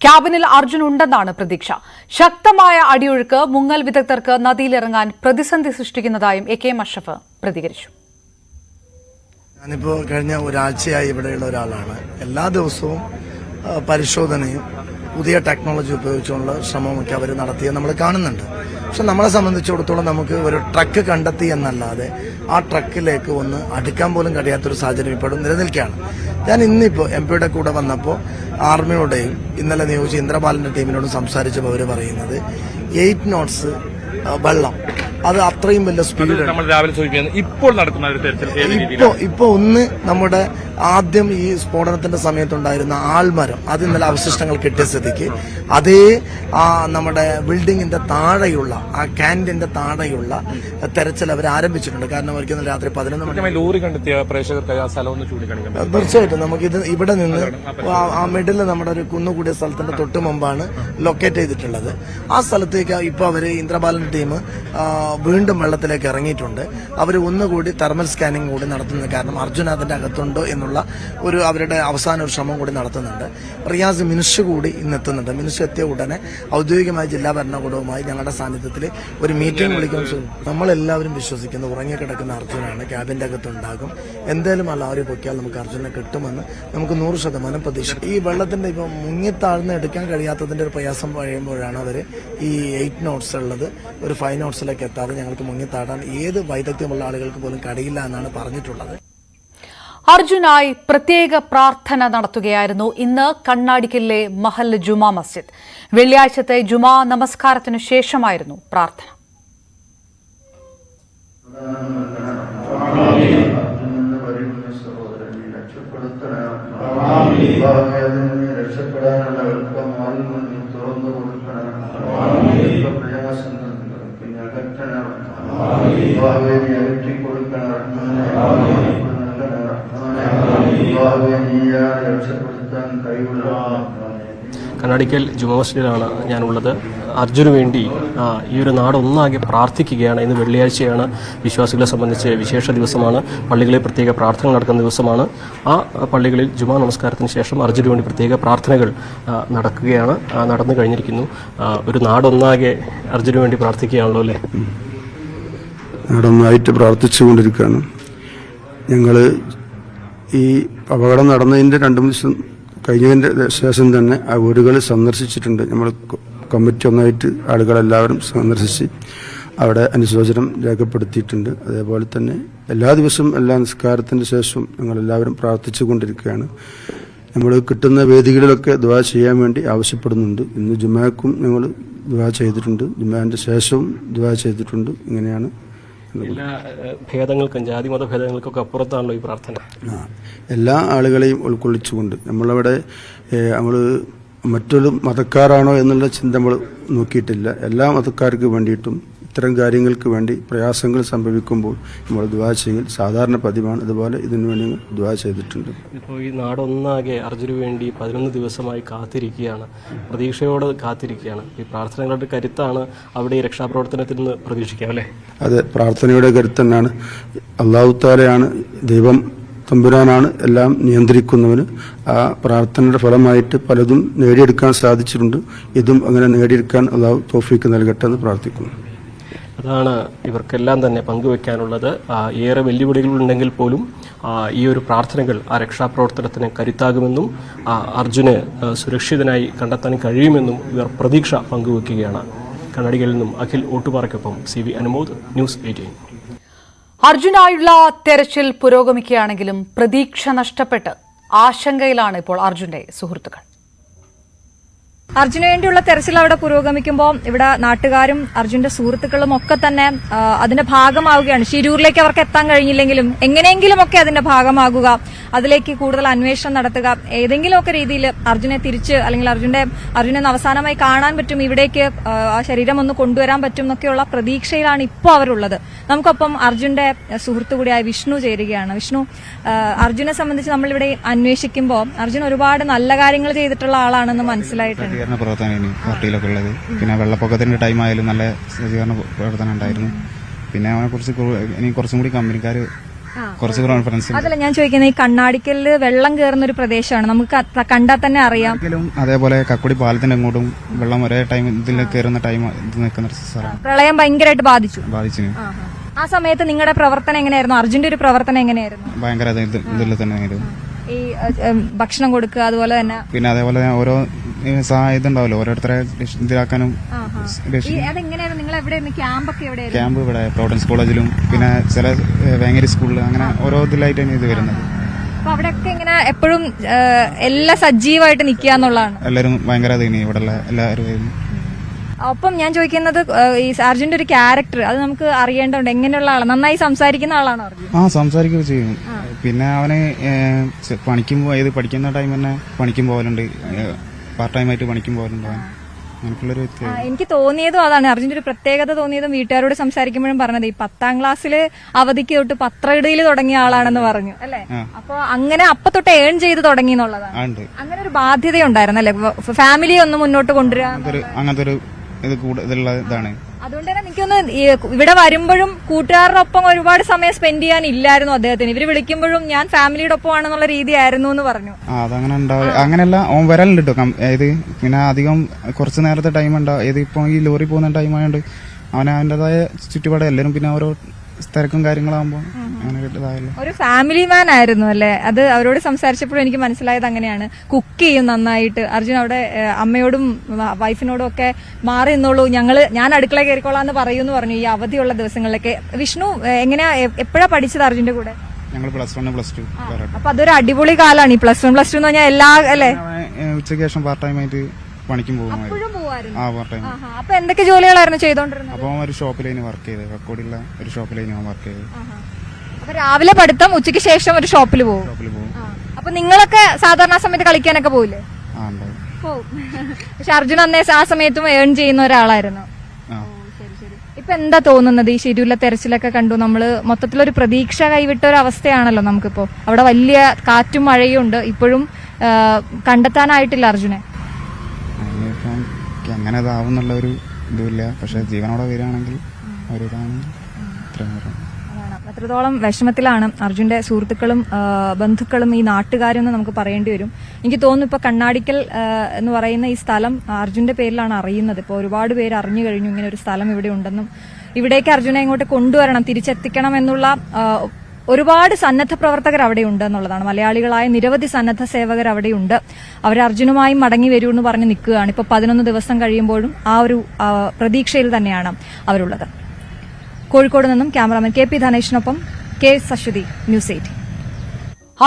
ക്യാബിനിൽ അർജുൻ ഉണ്ടെന്നാണ് പ്രതീക്ഷ. ശക്തമായ അടിയൊഴുക്ക് മുങ്ങൽ വിദഗ്ധർക്ക് നദിയിലിറങ്ങാൻ പ്രതിസന്ധി സൃഷ്ടിക്കുന്നതായും AKM അഷ്റഫ് പ്രതികരിച്ചു.
ഞാനിപ്പോൾ കഴിഞ്ഞ ഒരാഴ്ചയായി ഇവിടെയുള്ള ഒരാളാണ്. എല്ലാ ദിവസവും പരിശോധനയും പുതിയ ടെക്നോളജി ഉപയോഗിച്ചുള്ള ശ്രമമൊക്കെ അവർ നടത്തിയത് നമ്മൾ കാണുന്നുണ്ട്. പക്ഷെ നമ്മളെ സംബന്ധിച്ചിടത്തോളം നമുക്ക് ഒരു ട്രക്ക് കണ്ടെത്തി എന്നല്ലാതെ ആ ട്രക്കിലേക്ക് ഒന്ന് അടുക്കാൻ പോലും കഴിയാത്തൊരു സാഹചര്യം ഇപ്പോഴും നിലനിൽക്കുകയാണ്. ഞാൻ ഇന്നിപ്പോൾ MP കൂടെ വന്നപ്പോൾ ആർമിയോടെയും ഇന്നലെ നിയോഗിച്ച ഇന്ദ്രപാലിന്റെ ടീമിനോടും സംസാരിച്ചപ്പോൾ അവർ പറയുന്നത് 8 knots വെള്ളം, അത് അത്രയും വലിയ സ്പീഡ്. ഇപ്പൊ ഒന്ന് നമ്മുടെ ആദ്യം ഈ സ്ഫോടനത്തിന്റെ സമയത്തുണ്ടായിരുന്ന ആൽമരം അത് ഇന്നലെ അവശിഷ്ടങ്ങൾ കിട്ടിയ സ്ഥിതിക്ക് അതേ നമ്മുടെ ബിൽഡിങ്ങിന്റെ താഴെയുള്ള ആ ക്യാൻറ്റീന്റെ താഴെയുള്ള തെരച്ചിൽ അവർ ആരംഭിച്ചിട്ടുണ്ട്. കാരണം അവർക്ക് ഇന്നലെ രാത്രി 11 മണി
ലോറി കണ്ടെത്തിയ പ്രേക്ഷകർക്ക് ആ സ്ഥലം ഒന്ന് ചൂണ്ടിക്കാണിക്കാം.
തീർച്ചയായിട്ടും നമുക്കിത് ഇവിടെ നിന്ന് ആ മിഡിൽ നമ്മുടെ ഒരു കുന്നുകൂടിയ സ്ഥലത്തിന്റെ തൊട്ട് മുമ്പാണ് ലൊക്കേറ്റ് ചെയ്തിട്ടുള്ളത്. ആ സ്ഥലത്തേക്ക് ഇപ്പൊ അവര് ഇന്ദ്രപാലന്റെ ടീം വീണ്ടും വെള്ളത്തിലേക്ക് ഇറങ്ങിയിട്ടുണ്ട്. അവർ ഒന്നുകൂടി തെർമൽ സ്കാനിങ് കൂടി നടത്തുന്നത് കാരണം അർജുൻ അതിന്റെ അകത്തുണ്ടോ എന്ന് എന്നുള്ള ഒരു അവരുടെ അവസാന ഒരു ശ്രമം കൂടി നടത്തുന്നുണ്ട്. റിയാസ് മിനിസ്റ്റർ കൂടി ഇന്ന് എത്തുന്നുണ്ട്. മിനിസ്റ്റർ എത്തിയ ഉടനെ ഔദ്യോഗികമായി ജില്ലാ ഭരണകൂടവുമായി ഞങ്ങളുടെ സാന്നിധ്യത്തിൽ ഒരു മീറ്റിംഗ് വിളിക്കാൻ നമ്മളെല്ലാവരും വിശ്വസിക്കുന്നു ഉറങ്ങിക്കിടക്കുന്ന അർജുനാണ്, ക്യാബിന്റെ അകത്തുണ്ടാകും. എന്തായാലും ആ ലോറി പൊക്കിയാൽ നമുക്ക് അർജുനെ കിട്ടുമെന്ന് നമുക്ക് 100% പ്രതീക്ഷ. ഈ വെള്ളത്തിന്റെ ഇപ്പം മുങ്ങിത്താഴ്ന്ന് എടുക്കാൻ കഴിയാത്തതിന്റെ ഒരു പ്രയാസം കഴിയുമ്പോഴാണ് അവർ ഈ 8 നോട്ട്സ് ഉള്ളത് ഒരു 5 നോട്ട്സിലേക്ക് എത്താതെ ഞങ്ങൾക്ക് മുങ്ങിത്താടാൻ ഏത് വൈദഗ്ധ്യമുള്ള ആളുകൾക്ക് പോലും കഴിയില്ല എന്നാണ് പറഞ്ഞിട്ടുള്ളത്.
അർജുനായി പ്രത്യേക പ്രാർത്ഥന നടത്തുകയായിരുന്നു ഇന്ന് കണ്ണാടിക്കലിലെ മഹല്ല് ജുമാ മസ്ജിദ്. വെള്ളിയാഴ്ചത്തെ ജുമാ നമസ്കാരത്തിനു ശേഷമായിരുന്നു പ്രാർത്ഥന.
കണ്ണാടിക്കൽ ജുമാ മസ്ജിദിലാണ് ഞാനുള്ളത്. അർജുന് വേണ്ടി ഈ ഒരു നാടൊന്നാകെ പ്രാർത്ഥിക്കുകയാണ്. ഇന്ന് വെള്ളിയാഴ്ചയാണ്, വിശ്വാസികളെ സംബന്ധിച്ച് വിശേഷ ദിവസമാണ്. പള്ളികളിൽ പ്രത്യേക പ്രാർത്ഥന നടക്കുന്ന ദിവസമാണ്. ആ പള്ളികളിൽ ജുമാ നമസ്കാരത്തിന് ശേഷം അർജുന് വേണ്ടി പ്രത്യേക പ്രാർത്ഥനകൾ നടക്കുകയാണ്, നടന്നു കഴിഞ്ഞിരിക്കുന്നു. ഒരു നാടൊന്നാകെ അർജുന് വേണ്ടി പ്രാർത്ഥിക്കുകയാണല്ലോ അല്ലേ?
നാടൊന്നായിട്ട് പ്രാർത്ഥിച്ചുകൊണ്ടിരിക്കുകയാണ്. ഞങ്ങൾ ഈ അപകടം നടന്നതിൻ്റെ 2 ദിവസം കഴിഞ്ഞതിൻ്റെ ശേഷം തന്നെ ആ വീടുകൾ സന്ദർശിച്ചിട്ടുണ്ട്. നമ്മൾ കമ്മിറ്റി ഒന്നായിട്ട് ആളുകളെല്ലാവരും സന്ദർശിച്ച് അവിടെ അനുശോചനം രേഖപ്പെടുത്തിയിട്ടുണ്ട്. അതേപോലെ തന്നെ എല്ലാ ദിവസവും എല്ലാ നിസ്കാരത്തിൻ്റെ ശേഷവും ഞങ്ങളെല്ലാവരും പ്രാർത്ഥിച്ചു കൊണ്ടിരിക്കുകയാണ്. നമ്മൾ കിട്ടുന്ന വേദികളിലൊക്കെ ദുആ ചെയ്യാൻ വേണ്ടി ആവശ്യപ്പെടുന്നുണ്ട്. ഇന്ന് ജുമാക്കും ഞങ്ങൾ ദുആ ചെയ്തിട്ടുണ്ട്, ജുമാൻ്റെ ശേഷവും ദുആ ചെയ്തിട്ടുണ്ട്. ഇങ്ങനെയാണ്
എല്ലാ ഭേദങ്ങൾക്കും ജാതി മത ഭേദങ്ങൾക്കൊക്കെ അപ്പുറത്താണല്ലോ ഈ പ്രാർത്ഥന.
എല്ലാ ആളുകളെയും ഉൾക്കൊള്ളിച്ചുകൊണ്ട് നമ്മളവിടെ നമ്മൾ മറ്റൊരു മതക്കാരാണോ എന്നുള്ള ചിന്ത നമ്മൾ നോക്കിയിട്ടില്ല. എല്ലാ മതക്കാർക്ക് വേണ്ടിയിട്ടും ഇത്തരം കാര്യങ്ങൾക്ക് വേണ്ടി പ്രയാസങ്ങൾ സംഭവിക്കുമ്പോൾ നമ്മൾ ദുആ ചെയ്യൽ സാധാരണ പതിവാണ്. അതുപോലെ ഇതിനു വേണ്ടി ദുആ ചെയ്തിട്ടുണ്ട്.
ഇപ്പോൾ ഈ നാടൊന്നാകെ അർജുന് വേണ്ടി 11 ദിവസമായി കാത്തിരിക്കുകയാണ്, പ്രതീക്ഷയോടെ കാത്തിരിക്കുകയാണ്. ഈ പ്രാർത്ഥനകളുടെ കരുത്താണ് അവിടെ ഈ രക്ഷാപ്രവർത്തനത്തിൽ നിന്ന് പ്രതീക്ഷിക്കാം അല്ലേ?
അതെ, പ്രാർത്ഥനയുടെ കരുത്തന്നാണ്. അല്ലാഹു തആലയാണ് ദൈവം, തമ്പുരാനാണ് എല്ലാം നിയന്ത്രിക്കുന്നവന്. ആ പ്രാർത്ഥനയുടെ ഫലമായിട്ട് പലതും നേടിയെടുക്കാൻ സാധിച്ചിട്ടുണ്ട്. ഇതും അങ്ങനെ നേടിയെടുക്കാൻ അല്ലാഹു തൗഫീക്ക് നൽകട്ടെ എന്ന് പ്രാർത്ഥിക്കുന്നു.
അതാണ് ഇവർക്കെല്ലാം തന്നെ പങ്കുവെക്കാനുള്ളത്. ഏറെ വെല്ലുവിളികളുണ്ടെങ്കിൽ പോലും ഈ ഒരു പ്രാർത്ഥനകൾ ആ രക്ഷാപ്രവർത്തനത്തിന് കരുത്താകുമെന്നും അർജുന് സുരക്ഷിതനായി കണ്ടെത്താൻ കഴിയുമെന്നും ഇവർ പ്രതീക്ഷ പങ്കുവെക്കുകയാണ്. കണ്ണാടികളിൽ നിന്നും അഖിൽ ഓട്ടുപാറയ്ക്കൊപ്പം CV അനുമോദ്, ന്യൂസ് 18.
അർജുനായുള്ള തെരച്ചിൽ പുരോഗമിക്കുകയാണെങ്കിലും പ്രതീക്ഷ നഷ്ടപ്പെട്ട് ആശങ്കയിലാണ് ഇപ്പോൾ അർജുന്റെ സുഹൃത്തുക്കൾ.
അർജുന് വേണ്ടിയുള്ള തെരച്ചിൽ അവിടെ പുരോഗമിക്കുമ്പോൾ ഇവിടെ നാട്ടുകാരും അർജുന്റെ സുഹൃത്തുക്കളും ഒക്കെ തന്നെ അതിന്റെ ഭാഗമാവുകയാണ്. ശിരൂരിലേക്ക് അവർക്ക് എത്താൻ കഴിഞ്ഞില്ലെങ്കിലും എങ്ങനെയെങ്കിലും ഒക്കെ അതിന്റെ ഭാഗമാകുക, അതിലേക്ക് കൂടുതൽ അന്വേഷണം നടത്തുക, ഏതെങ്കിലുമൊക്കെ രീതിയിൽ അർജുനെ തിരിച്ച് അല്ലെങ്കിൽ അർജുനെ അവസാനമായി കാണാൻ പറ്റും, ഇവിടേക്ക് ആ ശരീരം ഒന്ന് കൊണ്ടുവരാൻ പറ്റും എന്നൊക്കെയുള്ള പ്രതീക്ഷയിലാണ് ഇപ്പോൾ അവരുള്ളത്. നമുക്കൊപ്പം അർജുന്റെ സുഹൃത്തു കൂടിയായ വിഷ്ണു ചേരുകയാണ്. വിഷ്ണു, അർജുനെ സംബന്ധിച്ച് നമ്മളിവിടെ അന്വേഷിക്കുമ്പോൾ അർജുൻ ഒരുപാട് നല്ല കാര്യങ്ങൾ ചെയ്തിട്ടുള്ള ആളാണെന്ന് മനസ്സിലായിട്ടുണ്ട്.
പ്രവർത്തനം പാർട്ടിയിലൊക്കെ ഉള്ളത്. പിന്നെ വെള്ളപ്പൊക്കത്തിന്റെ ടൈം ആയാലും നല്ല സജ്ജീകരണ പ്രവർത്തനം ഉണ്ടായിരുന്നു. പിന്നെ അവനെ കുറിച്ച് ഇനി കുറച്ചും കൂടി കമ്പനിക്കാർ കുറച്ച് കോൺഫിഡൻസ്.
അതല്ല ഞാൻ ചോദിക്കുന്നത്, ഈ കണ്ണാടിക്കലില് വെള്ളം കയറുന്ന ഒരു പ്രദേശമാണ്, നമുക്ക് കണ്ടാൽ തന്നെ അറിയാം.
അതേപോലെ കക്കുടി പാലത്തിന്റെ അങ്ങോട്ടും വെള്ളം ഒരേ ടൈം ഇതിൽ കയറുന്ന ടൈം ഇത് നിൽക്കുന്ന സ്ഥലമാണ്.
പ്രളയം ഭയങ്കരമായിട്ട് ബാധിച്ചു.
ആ
സമയത്ത് നിങ്ങളുടെ പ്രവർത്തനം എങ്ങനെയായിരുന്നു? അർജുന്റെ ഒരു പ്രവർത്തനം എങ്ങനെയായിരുന്നു?
ഭയങ്കര ഇതിൽ തന്നെ ആയിരുന്നു.
ഈ ഭക്ഷണം കൊടുക്കുക, അതുപോലെ തന്നെ
പിന്നെ അതേപോലെ ഓരോ ഇതുണ്ടാവല്ലോ ഓരോരുത്തരെ ഇതിലാക്കാനും. ക്യാമ്പ് ഇവിടെ പ്രോവിഡൻസ് കോളേജിലും പിന്നെ ചില വേങ്ങേരി സ്കൂളിൽ അങ്ങനെ ഓരോ ഇതിലായിട്ടാണ് ഇത് വരുന്നത്.
അവിടെയൊക്കെ ഇങ്ങനെ എപ്പോഴും എല്ലാം സജീവമായിട്ട് നിൽക്കുക എന്നുള്ളതാണ്.
എല്ലാവരും ഭയങ്കര ഇവിടെ എല്ലാവരും.
ഒപ്പം ഞാൻ ചോദിക്കുന്നത്, ഈ അർജുന്റെ ഒരു ക്യാരക്ടർ അത് നമുക്ക് അറിയേണ്ടതുണ്ട്. എങ്ങനെയുള്ള ആളാണ്? നന്നായി സംസാരിക്കുന്ന ആളാണോ അർജുൻ?
സംസാരിക്കുകയൊക്കെ ചെയ്യും. പിന്നെ അവന് പണിക്കും പഠിക്കുന്ന ടൈം തന്നെ പണിക്കും പോകലുണ്ട്, പാർട്ട് ടൈം ആയിട്ട് പണിക്കും പോകലുണ്ട്. അങ്ങനെയുള്ളൊരു വ്യക്തിയാണ്.
എനിക്ക് തോന്നിയതും അതാണ്, അർജുന്റെ ഒരു പ്രത്യേകത തോന്നിയതും വീട്ടുകാരോട് സംസാരിക്കുമ്പോഴും പറഞ്ഞത്, ഈ 10ാം ക്ലാസ്സിൽ അവധിക്ക് തൊട്ട് പത്രയിടയിൽ തുടങ്ങിയ ആളാണെന്ന് പറഞ്ഞു അല്ലെ? അപ്പൊ അങ്ങനെ അപ്പൊ തൊട്ട് ഏൺ ചെയ്ത് തുടങ്ങി എന്നുള്ളതാണ്. അങ്ങനെ ഒരു ബാധ്യത ഉണ്ടായിരുന്നല്ലേ, ഫാമിലി ഒന്ന് മുന്നോട്ട് കൊണ്ടുവരാൻ?
അങ്ങനത്തെ ഒരു ഇത് കൂടുതലുള്ള ഇതാണ്.
അതുകൊണ്ട് തന്നെ എനിക്കൊന്ന് ഇവിടെ വരുമ്പോഴും കൂട്ടുകാരോടൊപ്പം ഒരുപാട് സമയം സ്പെൻഡ് ചെയ്യാൻ ഇല്ലായിരുന്നു അദ്ദേഹത്തിന്. ഇവര് വിളിക്കുമ്പോഴും ഞാൻ ഫാമിലിയുടെ ഒപ്പമാണെന്നുള്ള രീതിയായിരുന്നു എന്ന് പറഞ്ഞു.
അതങ്ങനെ ഉണ്ടാവും. അങ്ങനെയല്ല, ഓൻ വരലുണ്ട് കേട്ടോ. ഏത് പിന്നെ അധികം കുറച്ച് നേരത്തെ ടൈം ഉണ്ടാവും. ഏത് ഇപ്പൊ ഈ ലോറി പോകുന്ന ടൈം ആയതുകൊണ്ട് അവൻ അവൻ്റെതായ ചുറ്റുപാട് എല്ലാവരും പിന്നെ ഓരോ തിരക്കും കാര്യങ്ങളാകുമ്പോൾ അങ്ങനെ ഇതായല്ലോ.
ഒരു ഫാമിലി മാൻ ആയിരുന്നു അല്ലേ? അത് അവരോട് സംസാരിച്ചപ്പോഴും എനിക്ക് മനസ്സിലായത് അങ്ങനെയാണ്. കുക്ക് ചെയ്യും നന്നായിട്ട്. അർജുൻ അവിടെ അമ്മയോടും വൈഫിനോടും ഒക്കെ മാറി നിന്നോളൂ, ഞാൻ അടുക്കള കയറിക്കോളാന്ന് പറയൂന്ന് പറഞ്ഞു ഈ അവധിയുള്ള ദിവസങ്ങളിലൊക്കെ. വിഷ്ണു എങ്ങനെയാ എപ്പോഴാ പഠിച്ചത് അർജുന്റെ കൂടെ?
ഞങ്ങൾ +1 +2.
അപ്പൊ അതൊരു അടിപൊളി കാലാണ് ഈ +1 +2 എന്ന് പറഞ്ഞാൽ എല്ലാ അല്ലേ?
ഉച്ചയ്ക്ക് ശേഷം പാർട്ട് ടൈം ആയിട്ട് പണിക്കും പോകുമായിരുന്നു. Part time.
അപ്പൊ എന്തൊക്കെ ജോലികളായിരുന്നു ചെയ്തോണ്ടിരുന്നത്?
അപ്പൊ ഒരു ഷോപ്പിലേന് വർക്ക് ചെയ്ത്, കക്കോടിയുള്ള ഒരു ഷോപ്പിലേന് വർക്ക് ചെയ്ത്.
അപ്പൊ രാവിലെ പഠിത്തം, ഉച്ചയ്ക്ക് ശേഷം ഒരു ഷോപ്പിൽ പോകും. അപ്പൊ നിങ്ങളൊക്കെ സാധാരണ സമയത്ത് കളിക്കാനൊക്കെ പോവില്ലേ? പോവും. പക്ഷെ അർജുൻ അന്നേ ആ സമയത്തും ഏൺ ചെയ്യുന്ന ഒരാളായിരുന്നു. ഇപ്പൊ എന്താ തോന്നുന്നത് ഈ ഷിരൂരിലെ തെരച്ചിലൊക്കെ കണ്ടു? നമ്മള് മൊത്തത്തിലൊരു പ്രതീക്ഷ കൈവിട്ട ഒരു അവസ്ഥയാണല്ലോ നമുക്കിപ്പോ. അവിടെ വലിയ കാറ്റും മഴയും ഉണ്ട്. ഇപ്പോഴും കണ്ടെത്താനായിട്ടില്ല അർജുനെ.
അങ്ങനെ ഇതാവും എന്നുള്ള ഒരു ഇതുമില്ല. പക്ഷെ ജീവനോടെ വരികയാണെങ്കിൽ ഒരിതാണ്.
എത്രത്തോളം വിഷമത്തിലാണ് അർജുന്റെ സുഹൃത്തുക്കളും ബന്ധുക്കളും ഈ നാട്ടുകാരും എന്ന് നമുക്ക് പറയേണ്ടി വരും. എനിക്ക് തോന്നുന്നു ഇപ്പൊ കണ്ണാടിക്കൽ എന്ന് പറയുന്ന ഈ സ്ഥലം അർജുന്റെ പേരിലാണ് അറിയുന്നത്. ഇപ്പോൾ ഒരുപാട് പേര് അറിഞ്ഞു കഴിഞ്ഞു ഇങ്ങനെ ഒരു സ്ഥലം ഇവിടെ ഉണ്ടെന്നും ഇവിടേക്ക് അർജുനെ ഇങ്ങോട്ട് കൊണ്ടുവരണം, തിരിച്ചെത്തിക്കണം എന്നുള്ള ഒരുപാട് സന്നദ്ധ പ്രവർത്തകർ അവിടെയുണ്ട് എന്നുള്ളതാണ്. മലയാളികളായ നിരവധി സന്നദ്ധ സേവകർ അവിടെയുണ്ട്. അവർ അർജുനുമായി മടങ്ങി വരൂ എന്ന് പറഞ്ഞ് നിൽക്കുകയാണ്. ഇപ്പോൾ 11 ദിവസം കഴിയുമ്പോഴും ആ ഒരു പ്രതീക്ഷയിൽ തന്നെയാണ് അവരുള്ളത്. കോഴിക്കോട് നിന്നും ക്യാമറാമാൻ KP ധനേഷിനൊപ്പം K സശ്വതി, ന്യൂസ് 8.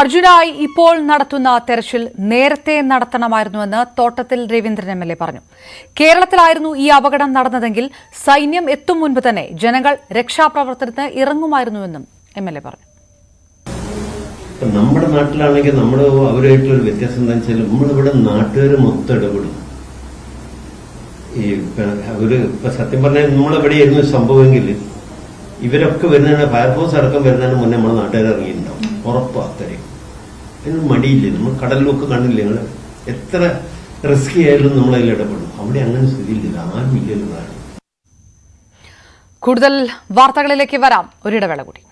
അർജുനായി ഇപ്പോൾ നടത്തുന്ന തെരച്ചിൽ നേരത്തെ നടത്തണമായിരുന്നുവെന്ന് തോട്ടത്തിൽ രവീന്ദ്രൻ MLA പറഞ്ഞു. കേരളത്തിലായിരുന്നു ഈ അപകടം നടന്നതെങ്കിൽ സൈന്യം എത്തും മുൻപ് തന്നെ ജനങ്ങൾ രക്ഷാപ്രവർത്തനത്തിന് ഇറങ്ങുമായിരുന്നുവെന്നും MLA പറഞ്ഞു.
നമ്മുടെ നാട്ടിലാണെങ്കിൽ നമ്മൾ അവരുമായിട്ടുള്ളൊരു വ്യത്യാസം എന്താ വെച്ചാൽ നമ്മളിവിടെ നാട്ടുകാർ മൊത്തം ഇടപെടും. ഈ അവര് ഇപ്പൊ സത്യം പറഞ്ഞാൽ നമ്മളെവിടെയായിരുന്നു സംഭവമെങ്കിൽ ഇവരൊക്കെ വരുന്നതിന് ഫയർഫോഴ്സ് അടക്കം വരുന്നതിന് മുന്നേ നമ്മുടെ നാട്ടുകാർ ഇറങ്ങിയിട്ടുണ്ടാവും. ഉറപ്പാ അത്രയും. അതിന് മടിയില്ലേ? നമ്മൾ കടലിലൊക്കെ കണ്ടില്ലേ? നിങ്ങൾ എത്ര റിസ്കി ആയാലും നമ്മളതിൽ ഇടപെടും. അവിടെ അങ്ങനെ സ്ഥിതിയില്ല, ആരും ഇല്ലെന്നതാണ്.
കൂടുതൽ വാർത്തകളിലേക്ക് വരാം, ഒരിടവേള കൂടി.